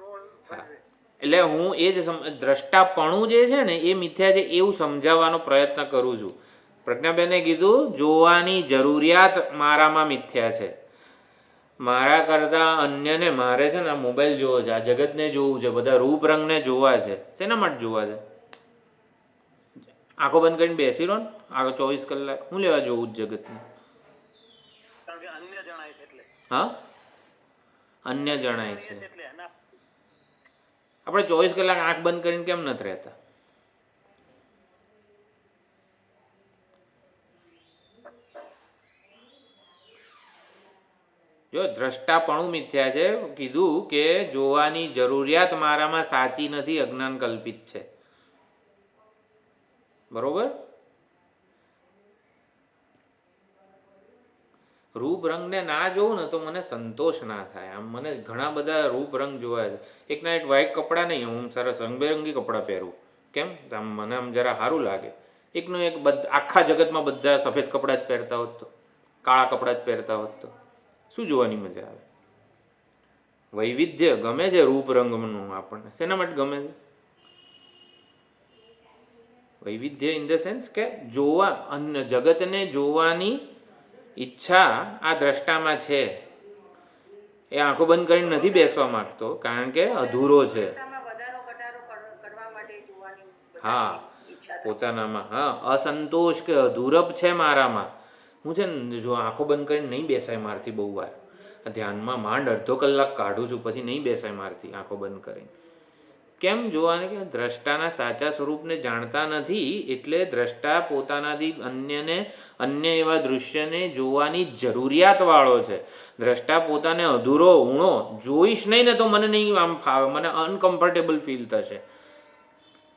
રોલ ભજવે. એટલે હું એ જ દ્રષ્ટાપણું જે છે ને એ મિથ્યા છે એવું સમજાવવાનો પ્રયત્ન કરું છું. પ્રજ્ઞાબેને કીધું જોવાની જરૂરિયાત મારામાં મિથ્યા છે. મારા કરતાં અન્યને મારે છે ને આ મોબાઈલ જોવો છે, આ જગતને જોવું છે, બધા રૂપ રંગને જોવા છે. શેના માટે જોવા છે? આંખો બંધ કરીને બેસી રહો ને આખો 24 કલાક. હું લેવા જોવું જ જગતને? હા, અન્ય જણાય છે. આપણે 24 કલાક આંખ બંધ કરીને કેમ નથી રહેતા? જો દ્રષ્ટાપણું મિથ્યા છે, કીધું કે જોવાની જરૂરિયાત મારામાં સાચી નથી, અજ્ઞાન કલ્પિત છે. બરોબર? રૂપ રંગને ના જોઉં ને તો મને સંતોષ ના થાય. આમ મને ઘણા બધા રૂપ રંગ જોવા છે. એક ના એક વ્હાઈટ કપડાં નહીં, હું સરસ રંગબેરંગી કપડાં પહેરું. કેમ? આમ મને આમ જરા સારું લાગે. એકનું એક આખા જગતમાં બધા સફેદ કપડાં જ પહેરતા હોત તો, કાળા કપડાં જ પહેરતા હોત તો શું જોવાની મજા આવે? વૈવિધ્ય ગમે છે રૂપ રંગનું આપણને. શેના માટે ગમે છે વૈવિધ્ય? ઇન ધ સેન્સ કે જોવા, અન્ય જગતને જોવાની ઈચ્છા આ દ્રષ્ટામાં છે. એ આંખો બંધ કરીને નથી બેસવા માંગતો, કારણ કે અધૂરો છે. હા, પોતાનામાં હા અસંતોષ કે અધૂરપ છે મારામાં. હું છે ને જો આંખો બંધ કરીને નહીં બેસાય મારથી બહુ વાર. ધ્યાનમાં માંડ અડધો કલાક કાઢું છું, પછી નહીં બેસાય મારથી આંખો બંધ કરીને. કેમ જોવાને કે દ્રષ્ટાના સાચા સ્વરૂપને જાણતા નથી, એટલે દ્રષ્ટા પોતાનાથી અન્ય એવા દૃશ્યને જોવાની જરૂરિયાતવાળો છે. દ્રષ્ટા પોતાને અધૂરો ઊણો જોઈશ નહીં ને તો મને નહીં આમ ફાવે, મને અનકમ્ફર્ટેબલ ફીલ થશે.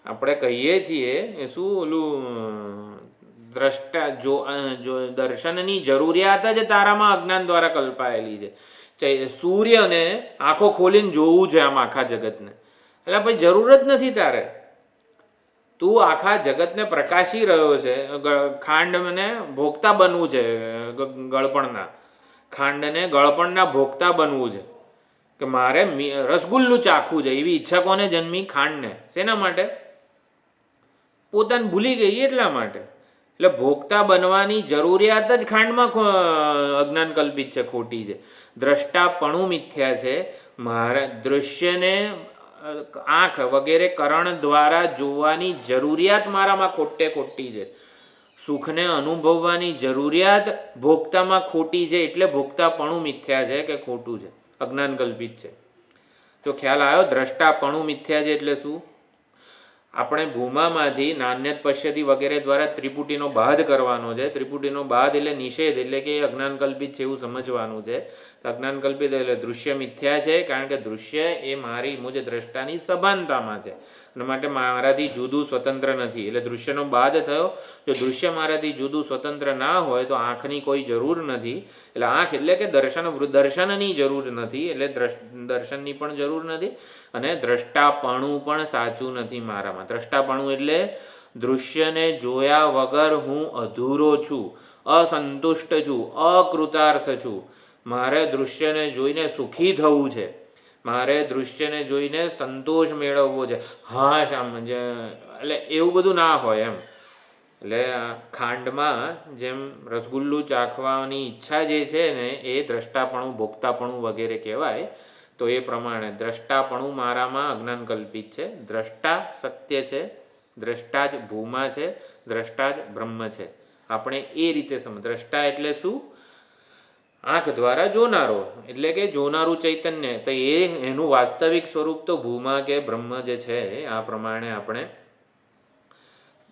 આપણે કહીએ છીએ એ શું ઓલું દ્રષ્ટા જો દર્શનની જરૂરિયાત જ તારામાં અજ્ઞાન દ્વારા કલ્પાયેલી છે. સૂર્યને આંખો ખોલીને જોવું છે આમ આખા જગતને, એટલે ભાઈ જરૂર જ નથી તારે. તું આખા જગતને પ્રકાશી રહ્યો છે. ખાંડને ભોગતા બનવું છે, ગળપણના ખાંડને ગળપણના ભોગતા બનવું છે, કે મારે રસગુલ્લું ચાખવું છે એવી ઈચ્છા કોને જન્મી? ખાંડને. શેના માટે? પોતાને ભૂલી ગઈ એટલા માટે. એટલે ભોગતા બનવાની જરૂરિયાત જ ખાંડમાં અજ્ઞાન કલ્પિત છે, ખોટી છે. દ્રષ્ટાપણું મિથ્યા છે. મારા દૃશ્યને આંખ વગેરે કરણ દ્વારા જોવાની જરૂરિયાત મારામાં ખોટી છે. સુખને અનુભવવાની જરૂરિયાત ભોગતામાં ખોટી છે, એટલે ભોગતાપણું મિથ્યા છે કે ખોટું છે, અજ્ઞાન કલ્પિત છે. તો ખ્યાલ આવ્યો? દ્રષ્ટાપણું મિથ્યા છે એટલે શું? આપણે ભૂમામાંથી નાન્યત પશ્યતિ વગેરે દ્વારા ત્રિપુટીનો બાદ કરવાનો છે. ત્રિપુટીનો બાદ એટલે નિષેધ, એટલે કે અજ્ઞાન કલ્પિત છે એવું સમજવાનું છે. અજ્ઞાન કલ્પિત એટલે દૃશ્ય મિથ્યા છે, કારણ કે દૃશ્ય એ મારી મુજ દ્રષ્ટાની સભાનતામાં છે અને માટે મારાથી જુદું સ્વતંત્ર નથી. એટલે દૃશ્યનો બાદ થયો. જો દૃશ્ય મારાથી જુદું સ્વતંત્ર ના હોય તો આંખની કોઈ જરૂર નથી. એટલે આંખ એટલે કે દર્શનની જરૂર નથી, એટલે દર્શનની પણ જરૂર નથી, અને દ્રષ્ટાપણું પણ સાચું નથી મારામાં. દ્રષ્ટાપણું એટલે દૃશ્યને જોયા વગર હું અધૂરો છું, અસંતુષ્ટ છું, અકૃતાર્થ છું. મારે દૃશ્યને જોઈને સુખી થવું છે, મારે દૃશ્યને જોઈને સંતોષ મેળવવો છે. હા સમજ, એટલે એવું બધું ના હોય એમ. એટલે ખાંડમાં જેમ રસગુલ્લું ચાખવાની ઈચ્છા જે છે ને એ દ્રષ્ટાપણું, ભોગતાપણું વગેરે કહેવાય. તો એ પ્રમાણે દ્રષ્ટાપણું મારામાં અજ્ઞાન કલ્પિત છે. દ્રષ્ટા સત્ય છે, દ્રષ્ટા જ ભૂમા છે, દ્રષ્ટા જ બ્રહ્મ છે. આપણે એ રીતે દ્રષ્ટા એટલે શું? આંખ દ્વારા જોનારો, એટલે કે જોનારું ચૈતન્ય. તો એનું વાસ્તવિક સ્વરૂપ તો ભૂમા કે બ્રહ્મ જે છે. આ પ્રમાણે આપણે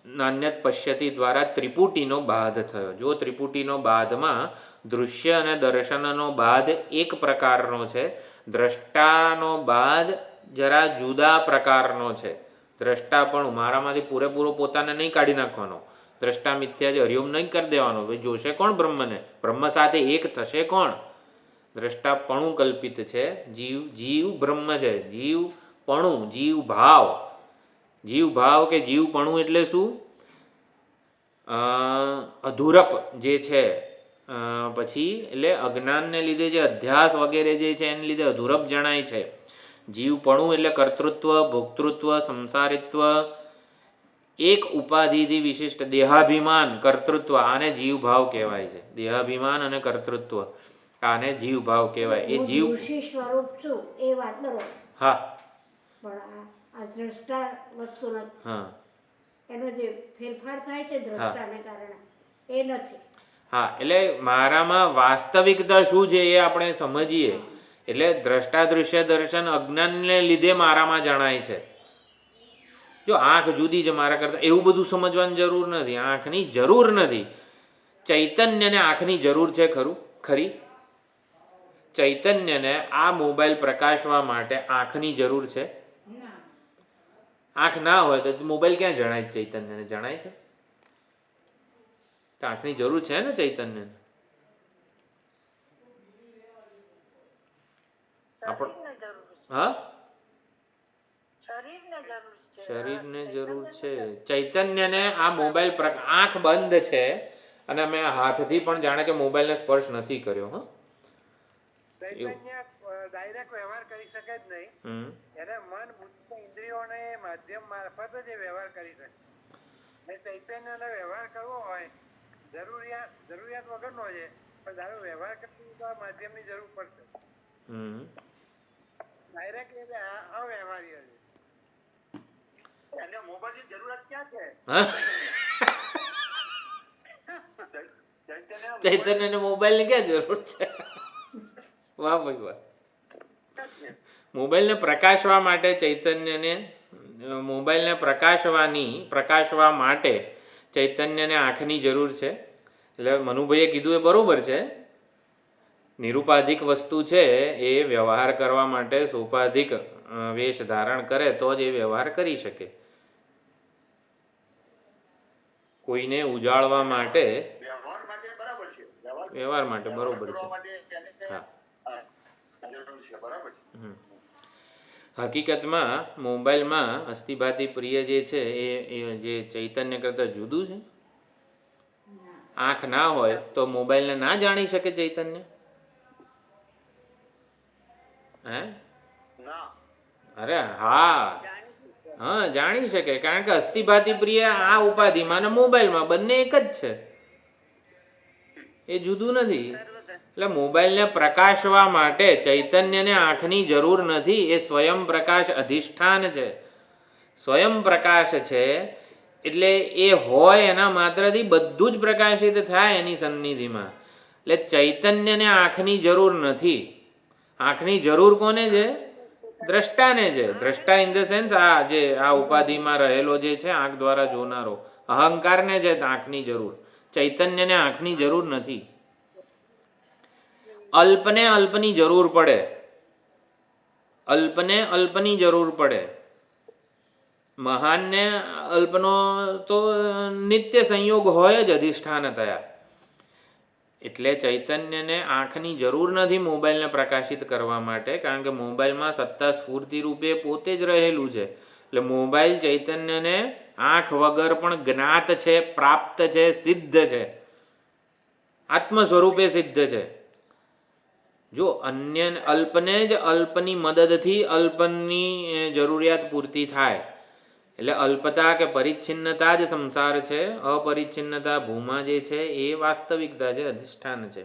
નાન્યત પશ્યતિ દ્વારા ત્રિપુટીનો બાદ થયો. જો ત્રિપુટીનો બાદમાં દૃશ્ય અને દર્શનનો બાદ એક પ્રકારનો છે, દ્રષ્ટાનો બાદ જરા જુદા પ્રકારનો છે. દ્રષ્ટા પણ મારામાંથી પૂરેપૂરો પોતાને નહીં કાઢી નાખવાનો. દ્રષ્ટા મિથ્યા છે, હરિઓમ નહીં કરી દેવાનો. ભાઈ જોશે કોણ બ્રહ્મને? બ્રહ્મ સાથે એક થશે કોણ? દ્રષ્ટાપણું કલ્પિત છે. જીવ બ્રહ્મ છે. જીવપણું, જીવ ભાવ. જીવ ભાવ કે જીવપણું એટલે શું? અધૂરપ જે છે, પછી એટલે અજ્ઞાનને લીધે જે અધ્યાસ વગેરે જે છે એને લીધે અધૂરપ જણાય છે. જીવપણું એટલે કર્તૃત્વ, ભોક્તૃત્વ, સંસારિત્વ, એક ઉપાધિથી વિશિષ્ટ દેહાભિમાન, કર્તૃત્વ, આને જીવભાવ કહેવાય છે. દેહાભિમાન અને કર્તૃત્વ, આને જીવભાવ કહેવાય. એ જીવ સ્વરૂપ છું એ વાત બરોબર. હા, પણ આ દ્રષ્ટા વસ્તુ નથી. હા, એનો જે ફેરફાર થાય છે દ્રષ્ટાને કારણે એ નથી. હા, એટલે મારામાં વાસ્તવિકતા શું છે એ આપણે સમજીએ. એટલે દ્રષ્ટા દૃશ્ય દર્શન અજ્ઞાનને લીધે મારામાં જણાય છે. જો આંખ જુદી છે મારા કરતાં, એવું બધું સમજવાની જરૂર નથી. આંખની જરૂર નથી. ચૈતન્યને આંખની જરૂર છે ખરી? ચૈતન્યને આ મોબાઈલ પ્રકાશવા માટે આંખની જરૂર છે? આંખ ના હોય તો મોબાઈલ ક્યાં જણાય? ચૈતન્યને જણાય છે? તો આંખની જરૂર છે ને ચૈતન્યને. હા, શરીરને જરૂર છે. ચૈતન્યને આ મોબાઈલ આંખ બંધ છે અને મેં હાથથી પણ જાણે કે મોબાઈલને સ્પર્શ નથી કર્યો. હા, ચૈતન્ય ડાયરેક્ટ વ્યવહાર કરી શકે જ નહીં. એને મન બુદ્ધિ ઇન્દ્રિયોને માધ્યમ મારફત જ વ્યવહાર કરી શકે. ચૈતન્યનો વ્યવહાર કરવો હોય જરૂરિયાત વગરનો છે, પણ તારો વ્યવહાર કરવા માધ્યમની જરૂર પડશે. ડાયરેક્ટ એટલે અવ્યવહાર્ય છે. એને મોબાઈલની જરૂરત ક્યાં છે? ચૈતન્યને મોબાઈલની ક્યાં જરૂર છે? વાહ ભાઈ વાહ. મોબાઈલને પ્રકાશવા માટે ચૈતન્યને મોબાઈલને પ્રકાશવા માટે ચૈતન્યને આંખની જરૂર છે. એટલે મનુભાઈએ કીધું એ બરાબર છે. નિરુપાધિક વસ્તુ છે એ વ્યવહાર કરવા માટે સોપાધિક વેશ ધારણ કરે તો જ એ વ્યવહાર કરી શકે. કોઈને ઉજાળવા માટે વ્યવહાર માટે બરોબર છે. હા, હકીકતમાં મોબાઈલમાં અસ્થિભાતિ પ્રિય જે છે એ જે ચૈતન્ય કરતાં જુદું છે. આંખ ના હોય તો મોબાઈલને ના જાણી શકે ચૈતન્ય? હે? અરે હા, જાણી શકે. કારણ કે અસ્થિભાતિ પ્રિય આ ઉપાધિમાં અને મોબાઈલમાં બંને એક જ છે, એ જુદું નથી. એટલે મોબાઈલને પ્રકાશવા માટે ચૈતન્યને આંખની જરૂર નથી. એ સ્વયં પ્રકાશ અધિષ્ઠાન છે, સ્વયં પ્રકાશ છે. એટલે એ હોય એના માત્રથી બધું જ પ્રકાશિત થાય એની સન્નિધિમાં. એટલે ચૈતન્યને આંખની જરૂર નથી. આંખની જરૂર કોને છે? દ્રષ્ટાને છે. દ્રષ્ટા ઇન ધ સેન્સ આ ઉપાધિમાં રહેલો જે છે, આંખ દ્વારા જોનારો અહંકારને છે આંખની જરૂર. ચૈતન્યને આંખની જરૂર નથી. અલ્પને અલ્પની જરૂર પડે, અલ્પને અલ્પની જરૂર પડે. મહાનને અલ્પનો તો નિત્ય સંયોગ હોય જ અધિષ્ઠાન થયા. એટલે ચૈતન્યને આંખની જરૂર નથી મોબાઈલને પ્રકાશિત કરવા માટે, કારણ કે મોબાઈલમાં સત્તા સ્ફૂર્તિ રૂપે પોતે જ રહેલું છે. એટલે મોબાઈલ ચૈતન્યને આંખ વગર પણ જ્ઞાત છે, પ્રાપ્ત છે, સિદ્ધ છે, આત્મ સ્વરૂપે સિદ્ધ છે. જો અન્ય અલ્પને જ અલ્પની મદદથી અલ્પની જરૂરિયાત પૂર્તિ થાય. એટલે અલ્પતા કે પરિચ્છિન્નતા જ સંસાર છે. અપરિચ્છિન્નતા ભૂમા જે છે એ વાસ્તવિકતા છે, અધિષ્ઠાન છે.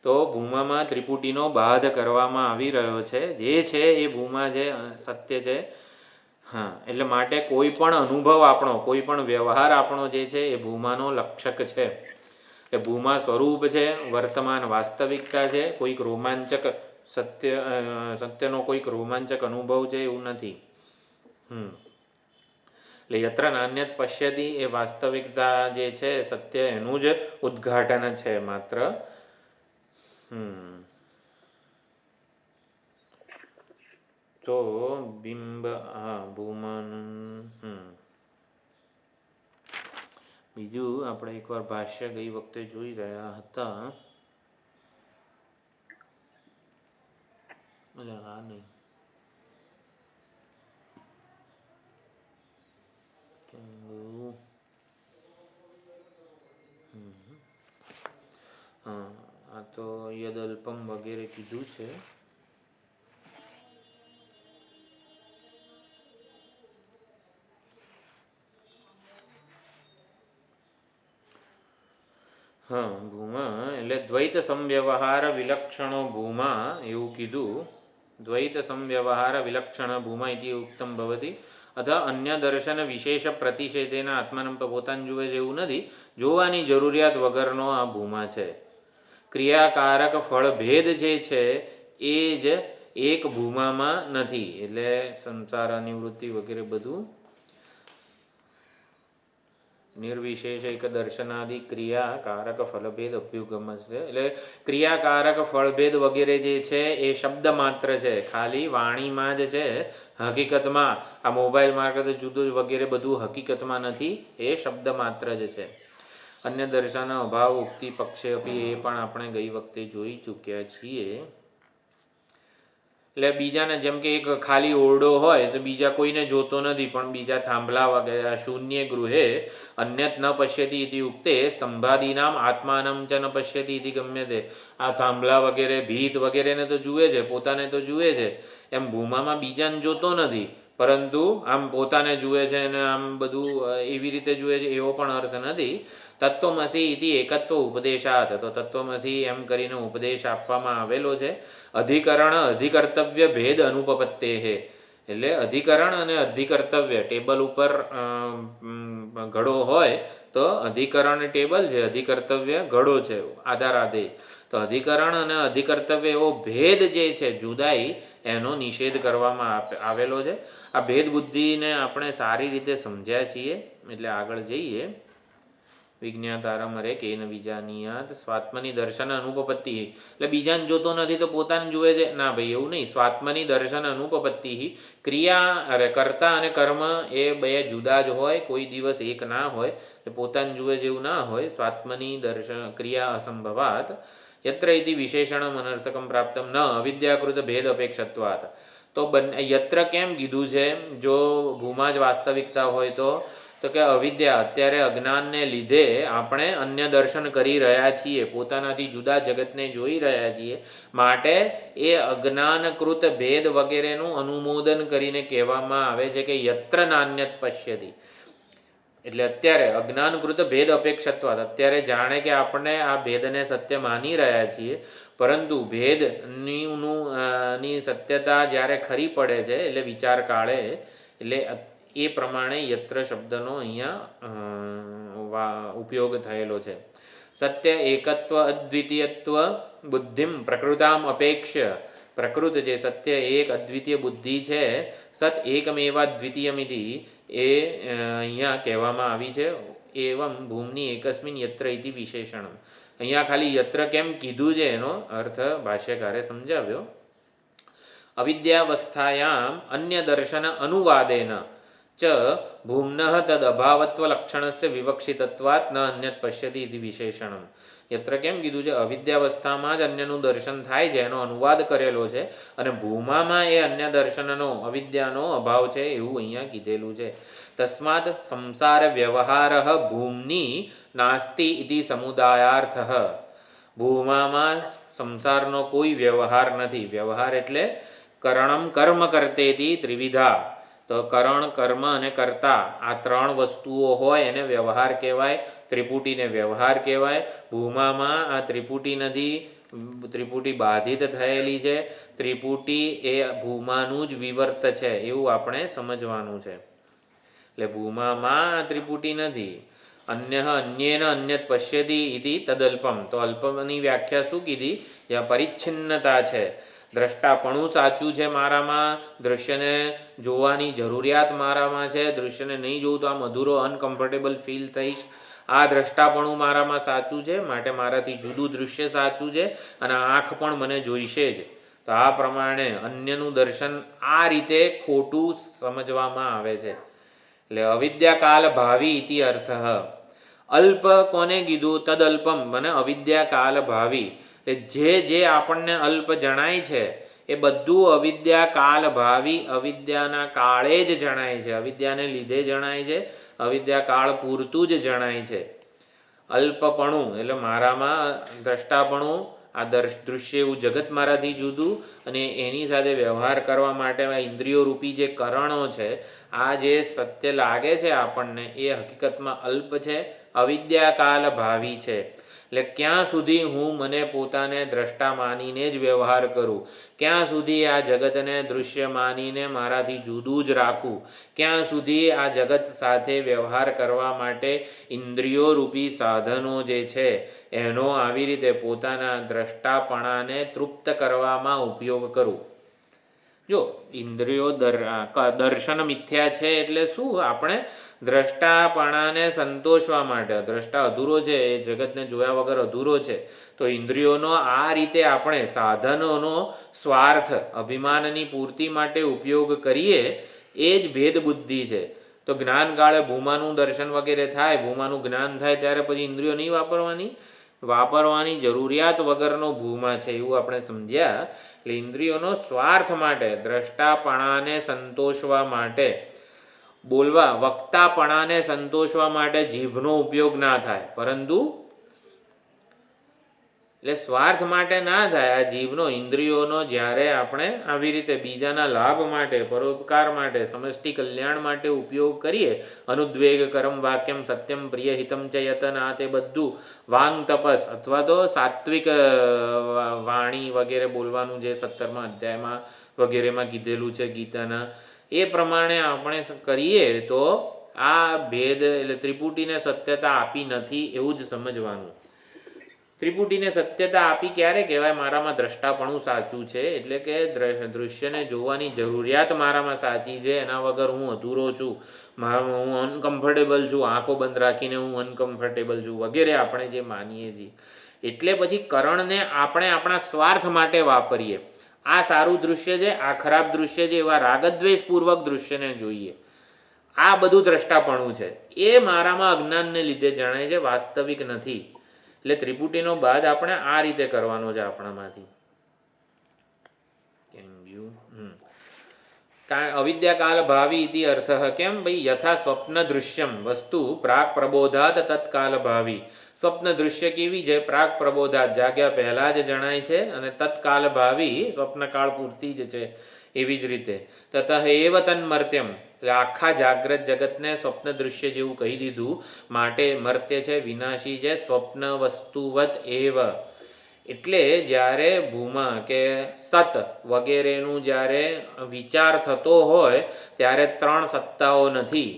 તો ભૂમામાં ત્રિપુટીનો બાધ કરવામાં આવી રહ્યો છે. જે છે એ ભૂમા જે સત્ય છે. હા, એટલે માટે કોઈ પણ અનુભવ આપણો, કોઈ પણ વ્યવહાર આપણો જે છે એ ભૂમાનો લક્ષક છે. એ ભૂમા સ્વરૂપ છે, વર્તમાન વાસ્તવિકતા છે. કોઈક રોમાંચક સત્યનો કોઈક રોમાંચક અનુભવ છે એવું નથી. એટલે યત્ર નાન્યત પશ્યતિ એ વાસ્તવિકતા જે છે સત્ય, એનું જ ઉદ્ઘાટન છે માત્ર. તો બિંબ ભૂમાનું બીજું આપણે એકવાર ભાષ્ય ગઈ વખતે જોઈ રહ્યા હતા. આ નહીં, આ તો યદ અલ્પમ વગેરે કીધું છે. ભૂમા એટલે દ્વૈત સંવ્યવહાર વિલક્ષણો ભૂમા એવું કીધું. દ્વૈત સંવ્યવહાર વિલક્ષણ ભૂમા ઇતિ ઉક્તમ ભવતી. અથવા અન્ય દર્શન વિશેષ પ્રતિષેધેના આત્માનમ પોતાને જુએ છે એવું નથી, જોવાની જરૂરિયાત વગરનો આ ભૂમા છે. ક્રિયાકારક ફળ ભેદ જે છે એ જ એક ભૂમામાં નથી. એટલે સંસાર અનિવૃત્તિ વગેરે બધું નિર્વિશેષ એક દર્શનાદિ ક્રિયાકારક ફળભેદ અભ્યુગમ છે. એટલે ક્રિયાકારક ફળભેદ વગેરે જે છે એ શબ્દ માત્ર છે, ખાલી વાણીમાં જ છે. હકીકતમાં આ મોબાઈલ માર્કેટ જુદું વગેરે બધું હકીકતમાં નથી, એ શબ્દ માત્ર જ છે. અન્ય દર્શન અભાવ ઉક્તિ પક્ષે અપી એ પણ આપણે ગઈ વખતે જોઈ ચૂક્યા છીએ. એટલે બીજાને જેમ કે એક ખાલી ઓરડો હોય તો બીજા કોઈને જોતો નથી, પણ બીજા થાંભલા વગેરે શૂન્ય ગૃહે અન્યત ન પશ્યતિ ઇતિ ઉક્તે સ્તંભાદીનામ આત્માનમ ચ ન પશ્યતિ ઇતિ ગમ્યતે. આ થાંભલા વગેરે ભીત વગેરેને તો જુએ છે, પોતાને તો જુએ છે. એમ ભૂમામાં બીજાને જોતો નથી, પરંતુ આમ પોતાને જુએ છે અને આમ બધું એવી રીતે જુએ છે એવો પણ અર્થ નથી. તત્વમસી ઇતિ એકત્વ ઉપદેશાત. તો તત્વમસી એમ કરીને ઉપદેશ આપવામાં આવેલો છે. અધિકરણ અધિકર્તવ્ય ભેદ અનુપપત્તે હે. એટલે અધિકરણ અને અધિકર્તવ્ય ટેબલ ઉપર ઘડો હોય તો અધિકરણ ટેબલ છે, અધિકર્તવ્ય ઘડો છે, આધાર આધેય. તો અધિકરણ અને અધિકર્તવ્ય એવો ભેદ જે છે, જુદાઈ, એનો નિષેધ કરવામાં આવેલો છે. આ ભેદ બુદ્ધિને આપણે સારી રીતે સમજ્યા છીએ. એટલે આગળ જઈએ. વિજ્ઞાતારમરે કેન વિજાનીયાત સ્વાત્મની દર્શન અનુપપત્તિ. એટલે બીજાને જોતો નથી તો પોતાને જુએ છે? ના ભાઈ, એવું નહીં. સ્વાત્મની દર્શન અનુપપત્તિ. ક્રિયા કર્તા અને કર્મ એ બે જુદા જ હોય, કોઈ દિવસ એક ના હોય. પોતાને જુએ જેવું ના હોય. સ્વાત્મની દર્શન ક્રિયા અસંભવાત યત્ર ઇતિ વિશેષણમ અનર્થકમ પ્રાપ્તમ ન અવિદ્યાકૃત ભેદ અપેક્ષત્વાત. તો યત્ર કેમ કીધું છે? જો ભૂમાં જ વાસ્તવિકતા હોય તો કે અવિદ્યા, અત્યારે અજ્ઞાનને લીધે આપણે અન્ય દર્શન કરી રહ્યા છીએ, પોતાનાથી જુદા જગતને જોઈ રહ્યા છીએ. માટે એ અજ્ઞાનકૃત ભેદ વગેરેનું અનુમોદન કરીને કહેવામાં આવે છે કે યત્ર નાન્યત પશ્યતિ. એટલે અત્યારે અજ્ઞાનકૃત ભેદ અપેક્ષત્વાત, અત્યારે જાણે કે આપણે આ ભેદને સત્ય માની રહ્યા છીએ, પરંતુ ભેદની સત્યતા જ્યારે ખરી પડે છે, એટલે વિચાર કાળે, એટલે એ પ્રમાણે યત્ર શબ્દનો અહીંયા ઉપયોગ થયેલો છે. સત્ય એકત્વ અદ્વિતીયત્વ બુદ્ધિમ પ્રકૃતામ અપેક્ષ. પ્રકૃત જે સત્ય એક અદ્વિતીય બુદ્ધિ છે, સત એકમેવા દ્વિતીયમિતિ, એ અહીંયા કહેવામાં આવી છે. એવમ ભૂમની એકસ્મિન યત્ર ઇતિ વિશેષણ. અહીંયા ખાલી યત્ર કેમ કીધું છે એનો અર્થ ભાષ્યકારે સમજાવ્યો. અવિદ્યાવસ્થાયામ અન્ય દર્શન અનુવાદેન ચ ભૂમ્ન તદ અભાવત્વ લક્ષણસ્ય વિવક્ષિતત્વાત ન અન્યત પશ્યતિ ઇતિ વિશેષણમ. યત્ર કેમ કીધું છે? અવિદ્યાવસ્થામાં જ અન્યનું દર્શન થાય છે, એનો અનુવાદ કરેલો છે. અને ભૂમામાં એ અન્ય દર્શનનો, અવિદ્યાનો અભાવ છે, એવું અહીંયા કીધેલું છે. તસ્માત સંસાર વ્યવહાર ભૂમની નાસ્તિ ઇતિ સમુદાયાર્થ. ભૂમામાં સંસારનો કોઈ વ્યવહાર નથી. વ્યવહાર એટલે કરણમ કર્મ કરતેતી ત્રિવિધા. તો કરણ, કર્મ અને કર્તા, આ ત્રણ વસ્તુઓ હોય એને વ્યવહાર કહેવાય. ત્રિપુટીને વ્યવહાર કહેવાય. ભૂમામાં આ ત્રિપુટી નથી, ત્રિપુટી બાધિત થયેલી છે. ત્રિપુટી એ ભૂમાનું જ વિવર્ત છે, એવું આપણે સમજવાનું છે. એટલે ભૂમામાં આ ત્રિપુટી નથી. અન્યેન અન્યત પશ્યતિ ઇતિ તદલ્પમ. તો અલ્પમની વ્યાખ્યા શું કીધી? જ્યાં પરિચ્છિન્નતા છે, દ્રષ્ટાપણું સાચું છે મારામાં, દૃશ્યને જોવાની જરૂરિયાત મારામાં છે, દૃશ્યને નહીં જોઉં તો આમ અધૂરો અનકમ્ફર્ટેબલ ફીલ થઈશ, આ દ્રષ્ટાપણું મારામાં સાચું છે, માટે મારાથી જુદું દૃશ્ય સાચું છે, અને આંખ પણ મને જોઈશે જ. તો આ પ્રમાણે અન્યનું દર્શન આ રીતે ખોટું સમજવામાં આવે છે. એટલે અવિદ્યાકાલ ભાવી ઇતિ અર્થ. અલ્પ કોને કીધું? તદલ્પમ, મને અવિદ્યાકાલ ભાવી. જે આપણને અલ્પ જણાય છે એ બધું અવિદ્યા કાલ ભાવી, અવિદ્યાના કાળે જ જણાય છે, અવિદ્યાને લીધે જણાય છે, અવિદ્યા કાળ પૂરતું જ જણાય છે. અલ્પપણું એટલે મારામાં દ્રષ્ટાપણું, આ દૃશ્ય એવું જગત મારાથી જુદું, અને એની સાથે વ્યવહાર કરવા માટે ઇન્દ્રિયો રૂપી જે કરણો છે, આ જે સત્ય લાગે છે આપણને, એ હકીકતમાં અલ્પ છે, અવિદ્યાકાલ ભાવી છે. એટલે ક્યાં સુધી હું મને પોતાને દ્રષ્ટા માનીને જ વ્યવહાર કરું, ક્યાં સુધી આ જગતને દૃશ્ય માનીને મારાથી જુદું જ રાખું, ક્યાં સુધી આ જગત સાથે વ્યવહાર કરવા માટે ઇન્દ્રિયો રૂપી સાધનો જે છે એનો આવી રીતે પોતાના દ્રષ્ટાપણાને તૃપ્ત કરવામાં ઉપયોગ કરું. જો ઇન્દ્રિયો દર્શન મિથ્યા છે એટલે શું? આપણે દ્રષ્ટાપણાને સંતોષવા માટે, દ્રષ્ટા અધૂરો છે, એ જગતને જોયા વગર અધૂરો છે, તો ઇન્દ્રિયોનો આ રીતે આપણે સાધનોનો સ્વાર્થ, અભિમાનની પૂર્તિ માટે ઉપયોગ કરીએ, એ જ ભેદ બુદ્ધિ છે. તો જ્ઞાનકાળે ભૂમાનું દર્શન વગેરે થાય, ભૂમાનું જ્ઞાન થાય, ત્યારે પછી ઇન્દ્રિયો નહીં વાપરવાની જરૂરિયાત વગરનો ભૂમા છે, એવું આપણે સમજ્યા. એટલે ઇન્દ્રિયોનો સ્વાર્થ માટે, દ્રષ્ટાપણાને સંતોષવા માટે, બોલવા વક્તાપણાને સંતોષવા માટે જીભનો ઉપયોગ ના થાય, પરંતુ એટલે સ્વાર્થ માટે ના થાય આ જીભનો, ઇન્દ્રિયોનો જ્યારે આપણે આવી રીતે બીજાના લાભ માટે, પરોપકાર માટે, સમષ્ટિ કલ્યાણ માટે ઉપયોગ કરીએ, અનુદ્વેગ કરમ વાક્યમ સત્યમ પ્રિય હિતમ ચ યતન, આ તે બધું વાંગ તપસ અથવા તો સાત્વિક વાણી વગેરે બોલવાનું જે 17મા અધ્યાયમાં વગેરેમાં કીધેલું છે ગીતાના, એ પ્રમાણે આપણે કરીએ તો આ ભેદ એટલે ત્રિપુટીને સત્યતા આપી નથી એવું જ સમજવાનું. ત્રિપુટીને સત્યતા આપી ક્યારે કહેવાય? મારામાં દ્રષ્ટાપણું સાચું છે, એટલે કે દૃશ્યને જોવાની જરૂરિયાત મારામાં સાચી છે, એના વગર હું અધૂરો છું, હું અનકમ્ફર્ટેબલ છું, આંખો બંધ રાખીને હું અનકમ્ફર્ટેબલ છું વગેરે આપણે જે માનીએ છીએ. એટલે પછી કરણને આપણે આપણા સ્વાર્થ માટે વાપરીએ. આ સારું દૃશ્ય છે, આ ખરાબ દૃશ્ય છે, એવા રાગદ્વેષપૂર્વક દૃશ્યને જોઈએ. આ બધું દ્રષ્ટાપણું છે. એ મારામાં અજ્ઞાનને લીધે જણાય છે, વાસ્તવિક નથી. એટલે ત્રિપુટીનો બાદ આપણે આ રીતે કરવાનો છે આપણામાંથી. અવિદ્યા કાલ ભાવી ઇતિ અર્થ. કેમ ભાઈ? યથા સ્વપ્ન દૃશ્યમ વસ્તુ પ્રાક પ્રબોધાત તત્કાલ ભાવી. સ્વપ્ન દૃશ્ય કેવી છે? પ્રાક પ્રબોધાત, જાગ્યા પહેલા જ જણાય છે, અને તત્કાલ ભાવી સ્વપ્નકાળ પૂરતી જ છે. એવી જ રીતે તતઃ એવ તન્મર્ત્યમ, એટલે આખા જાગ્રત જગતને સ્વપ્ન દૃશ્ય જેવું કહી દીધું, માટે મર્ત્ય છે, વિનાશી છે, સ્વપ્ન વસ્તુવત એવ. એટલે જ્યારે ભૂમા કે સત વગેરેનું જ્યારે વિચાર થતો હોય ત્યારે ત્રણ સત્તાઓ નથી.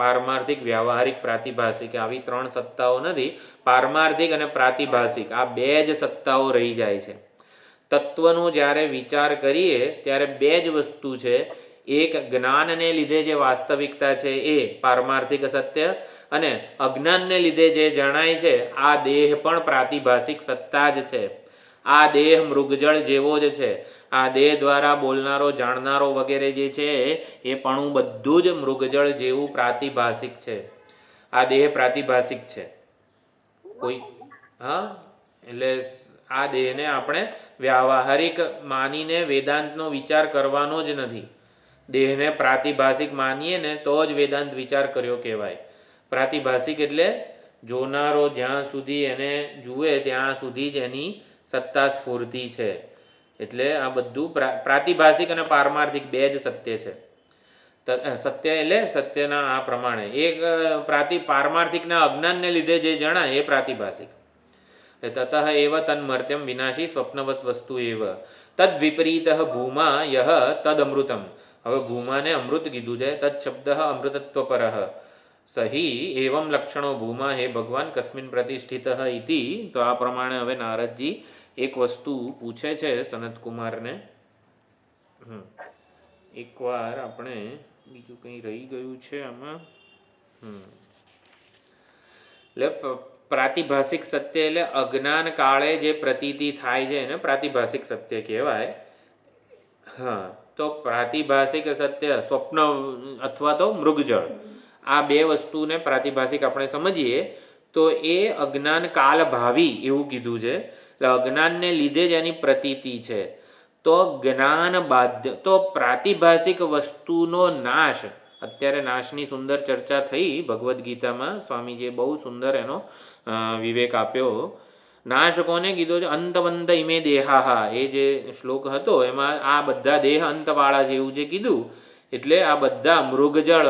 પારમાર્થિક, વ્યવહારિક, પ્રાતિભાષિક, આવી ત્રણ સત્તાઓ નથી. પારમાર્થિક અને પ્રાતિભાષિક આ બે જ સત્તાઓ રહી જાય છે. તત્વનો જ્યારે વિચાર કરીએ ત્યારે બે જ વસ્તુ છે. એક જ્ઞાનને લીધે જે વાસ્તવિકતા છે એ પારમાર્થિક સત્ય, અને અજ્ઞાનને લીધે જે જણાય છે આ દેહ પણ પ્રાતિભાષિક સત્તા જ છે. આ દેહ મૃગજળ જેવો જ છે. આ દેહ દ્વારા બોલનારો, જાણનારો વગેરે જે છે એ પણ બધું જ મૃગજળ જેવું પ્રાતિભાષિક છે. આ દેહ પ્રાતિભાષિક છે. કોઈ એટલે આ દેહને આપણે વ્યાવહારિક માનીને વેદાંતનો વિચાર કરવાનો જ નથી. દેહને પ્રાતિભાષિક માનીએ ને તો જ વેદાંત વિચાર કર્યો કહેવાય. પ્રાતિભાષિક એટલે જોનારો જ્યાં સુધી એને જુએ ત્યાં સુધી જ એની સત્તા સ્ફૂર્તિ છે. એટલે આ બધું પ્રાતિભાષિક અને પારમાર્થિક બે જ સત્ય છે. સત્ય એટલે સત્યના આ પ્રમાણે એક પારમાર્થિકના અજ્ઞાનને લીધે જે જણાય એ પ્રાતિભાષિક. તતઃ એવ તન્મર્ત્યમ વિનાશી સ્વપ્નવત વસ્તુ એવ તદ વિપરીત ભૂમા યહ તદ અમૃતમ. હવે ભૂમાને અમૃત કીધું છે. તદ શબ્દ અમૃતત્વ પર સહી એવમ લક્ષણો ભૂમા હે ભગવાન કસ્મિન પ્રતિષ્ઠિત ઇતિ. તો આ પ્રમાણે હવે નારદજી એક વસ્તુ પૂછે છે સનતકુમારને. એકવાર આપણે બીજું કંઈ રહી ગયું છે આમાં. એટલે પ્રાતિભાષિક સત્ય એટલે અજ્ઞાન કાળે જે પ્રતીતિ થાય છે એને પ્રાતિભાષિક સત્ય કહેવાય. તો પ્રાતિભાષિક સત્ય સ્વપ્ન અથવા તો મૃગજળ, આ બે વસ્તુને પ્રાતિભાષિક આપણે સમજીએ તો એ અજ્ઞાન કાલ ભાવી એવું કીધું છે. એટલે અજ્ઞાનને લીધે જ એની પ્રતીતિ છે. તો જ્ઞાન બાધ્ય, તો પ્રાતિભાષિક વસ્તુનો નાશ. અત્યારે નાશની સુંદર ચર્ચા થઈ ભગવદ્ ગીતામાં. સ્વામીજીએ બહુ સુંદર એનો વિવેક આપ્યો. નાશ કોને કીધો છે? અંતવંત ઇમે દેહાહા, એ જે શ્લોક હતો એમાં આ બધા દેહ અંતવાળા છે એવું જે કીધું. એટલે આ બધા મૃગજળ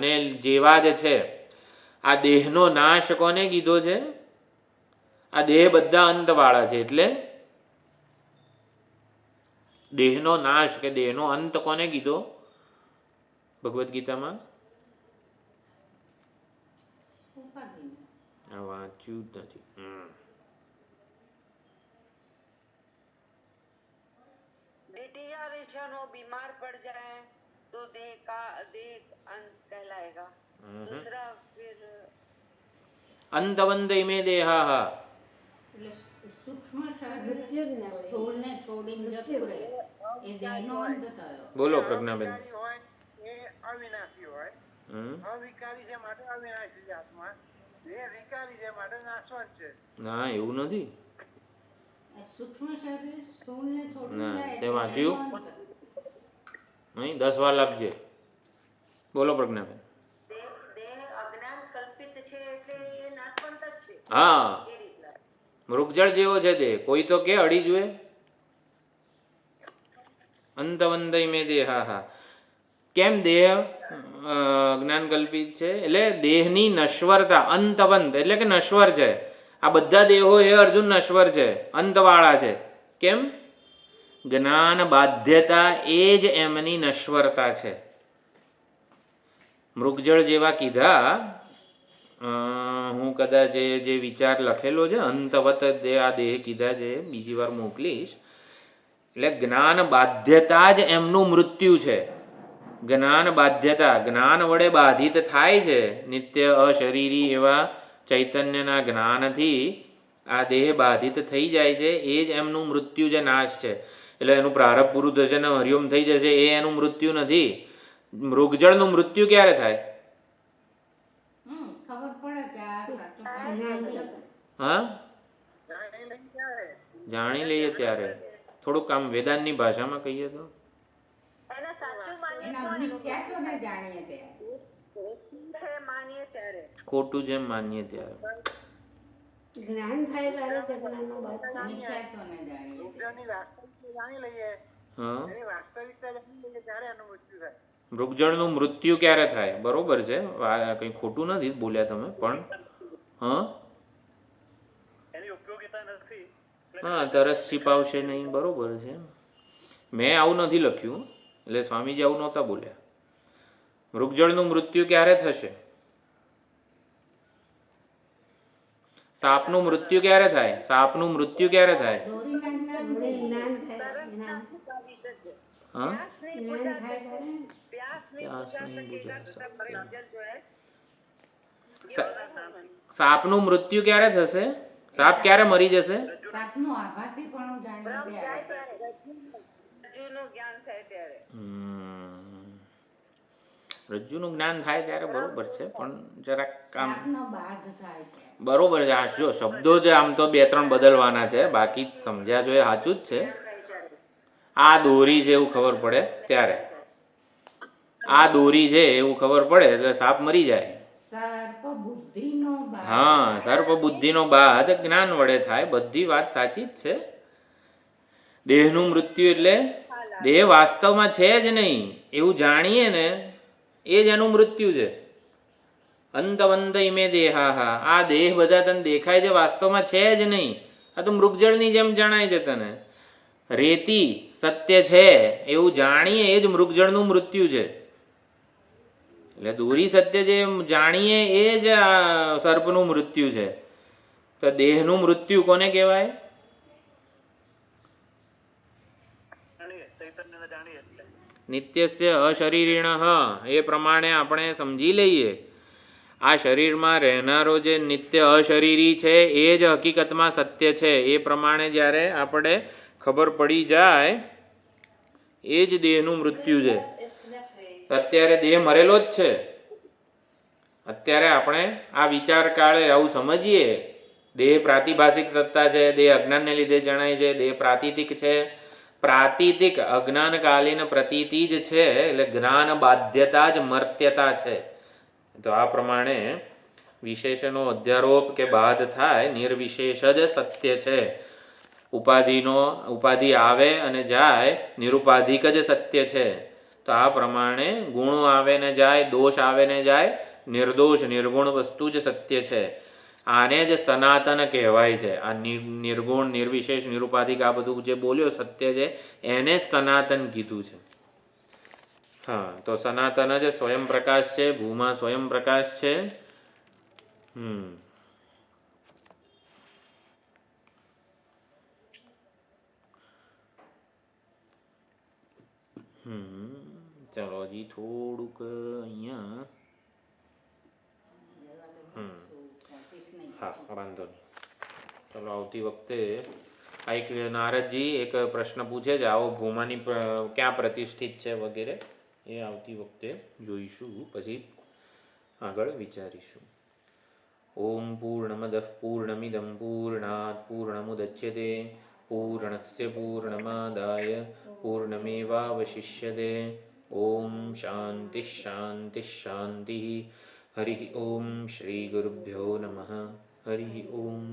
ને જેવા જ છે. આ દેહનો નાશ કોને કીધો છે? આ દેહ બધા અંતવાળા છે. એટલે દેહનો નાશ કે દેહનો અંત કોને કીધો ભગવદ્ ગીતામાં? વાંચ્યું જ નથી. बीमार पड़ जाए तो देह का देह अंत कहलाएगा. दूसरा फिर अंतवंत इमे देहाहा, એટલે સૂક્ષ્મ શરીર સ્થૂળને છોડીને જતું રહે એ દેહનો અંત થયો. બોલો પ્રજ્ઞાબેન. હોય એ અવિનાશી હોય. અવિકારી છે માટે અવિનાશી છે આત્મા. એ વિકારી છે માટે નાશવંત છે. ના, એવું નથી. સૂક્ષ્મ શરીર સ્થૂળને છોડીને જાય તે વાંચ્યું નહીં? 10 વાર લાગજે. બોલો પ્રજ્ઞાબેન. દેહ અજ્ઞાન કલ્પિત છે એટલે એ નાશવંત જ છે. હા, મૃગજળ જેવો છે તે. કોઈ તો કે અડી જુએ. અંતવંત ઇમે દેહાહા. કેમ દેહ જ્ઞાન કલ્પિત છે? એટલે દેહની નશ્વરતા. અંતવંત એટલે કે નશ્વર છે. આ બધા દેહો એ અર્જુન નશ્વર છે, અંતવાળા છે. કેમ? જ્ઞાન બાધ્યતા એ જ એમની નશ્વરતા છે. મૃગજળ જેવા કીધા. હું કદાચ જે વિચાર લખેલો છે અંતવત આ દેહ કીધા છે, બીજી વાર મોકલીશ. એટલે જ્ઞાન બાધ્યતા જ એમનું મૃત્યુ છે. જ્ઞાન બાધ્યતા, જ્ઞાન વડે બાધિત થાય છે. નિત્ય અશરીરી એવા ચૈતન્યના જ્ઞાનથી આ દેહ બાધિત થઈ જાય છે. એ જ એમનું મૃત્યુ જે નાશ છે. એટલે એનું પ્રારબ્ધ પૂરું થશે ને હરિઓમ થઈ જશે, એ એનું મૃત્યુ નથી. મૃગજળનું મૃત્યુ ક્યારે થાય? ખબર પડે કે આ સાચું પાણી નહીં. હા, જાણી લઈએ ત્યારે. થોડુંક આમ વેદાંતની ભાષામાં કહીએ તો એના સાચું માનીએ એના મિથ્યાત્વને જાણીએ ત્યારે, છે માનીએ ત્યારે, ખોટું જેમ માનીએ ત્યારે. જ્ઞાન થાય ત્યારે તે જ્ઞાનનો બાદ થાય. મિથ્યાત્વને જાણીએ ત્યારે. મૃગજળની વાસ્તવિકતા જાણી લઈએ, હા, એની વાસ્તવિકતા જાણી લઈએ ત્યારે એનું મૃત્યુ થાય. મૃગજળનું મૃત્યુ ક્યારે થાય? બરોબર છે, કંઈ ખોટું નથી બોલ્યા તમે, પણ હા એની ઉપયોગિતા નથી. હા, તરસ છીપાવશે નહીં. બરોબર છે, મેં આવું નથી લખ્યું, એટલે સ્વામીજી આવું નહોતા બોલ્યા. મૃગજળનું મૃત્યુ ક્યારે થશે? સાપનું મૃત્યુ ક્યારે થાય? સાપનું મૃત્યુ ક્યારે થાય? દોરીના જ્ઞાનથી. જ્ઞાન થાય, તરસ જ્ઞાન. ના છુપાવી શકે, હા, પ્યાસ નહીં બુझा જ્ઞાન થાય શકે, ત્યારે. प्यास नहीं प्यास बुझा नहीं सकेगा बुझा तथा सकते। मृगजल जो है સાપનું મૃત્યુ ક્યારે થશે? સાપ ક્યારે મરી જશે? સાપનું આભાસીપણું જાણીએ ત્યારે. રજ્જુનું જ્ઞાન થાય ત્યારે. રજ્જુનું જ્ઞાન થાય ત્યારે બરોબર છે, પણ જરાક આમ સાપનો બાધ થાય ત્યારે. બરોબર છે. આ જો શબ્દો જ આમ તો 2-3 બદલવાના છે, બાકી સમજ્યા જો એ સાચું જ છે. આ દોરી છે એવું ખબર પડે ત્યારે, આ દોરી છે એવું ખબર પડે એટલે સાપ મરી જાય. સર્પ બુદ્ધિનો બાધ. હા, સર્પ બુદ્ધિનો બાદ જ્ઞાન વડે થાય. બધી વાત સાચી જ છે. દેહનું મૃત્યુ એટલે દેહ વાસ્તવમાં છે જ નહીં એવું જાણીએ ને, એ જ એનું મૃત્યુ છે. અંતવંત ઇમે દેહાહા, આ દેહ બધા તને દેખાય છે, વાસ્તવમાં છે જ નહીં. આ તો મૃગજળની જેમ જણાય છે તને. રેતી સત્ય છે એવું જાણીએ એ જ મૃગજળનું મૃત્યુ છે. એટલે દોરી સત્ય જે જાણીએ એ જ આ સર્પનું મૃત્યુ છે. તો દેહનું મૃત્યુ કોને કહેવાય? નિત્યસ્ય અશરીરિણ, એ પ્રમાણે આપણે સમજી લઈએ. આ શરીરમાં રહેનારો જે નિત્ય અશરીરી છે એ જ હકીકતમાં સત્ય છે. એ પ્રમાણે જ્યારે આપણે ખબર પડી જાય એ જ દેહનું મૃત્યુ છે. અત્યારે દેહ મરેલો જ છે. અત્યારે આપણે આ વિચાર કાળે આવું સમજીએ, દેહ પ્રાતિભાષિક સત્તા છે, દેહ અજ્ઞાનને લીધે જણાય છે, દેહ પ્રાતિતિક છે. પ્રાતિતિક અજ્ઞાનકાલીન પ્રતીતિ જ છે, એટલે જ્ઞાન બાધ્યતા જ મર્ત્યતા છે. તો આ પ્રમાણે વિશેષનો અધ્યારોપ કે બાધ થાય, નિર્વિશેષ જ સત્ય છે. ઉપાધિ આવે અને જાય, નિરુપાધિક જ સત્ય છે. તો આ પ્રમાણે ગુણો આવે ને જાય, દોષ આવે ને જાય, નિર્દોષ નિર્ગુણ વસ્તુ જ સત્ય છે. આને જ સનાતન કહેવાય છે. આ નિર્ગુણ નિર્વિશેષ નિરુપાધિક આ બધું જે બોલ્યો સત્ય છે એને સનાતન કીધું છે. હા, તો સનાતન જ સ્વયં પ્રકાશ છે, ભૂમા સ્વયં પ્રકાશ છે. ચાલો હજી થોડુંક અહીંયા. હા, વાંધો નહીં. ચાલો આવતી વખતે આ એક નારદજી એક પ્રશ્ન પૂછે છે, આવો ભૂમાની ક્યાં પ્રતિષ્ઠિત છે વગેરે, એ આવતી વખતે જોઈશું, પછી આગળ વિચારીશું. ઓમ પૂર્ણમદ પૂર્ણમિદં પૂર્ણાત પૂર્ણમુદચ્યતે પૂર્ણસ્ય પૂર્ણમાદાય પૂર્ણમેવાવશિષ્યતે. ઓમ શાંતિ શાંતિ શાંતિ. હરિ ઓમ શ્રી ગુરુભ્યો નમઃ. હરિ ઓમ.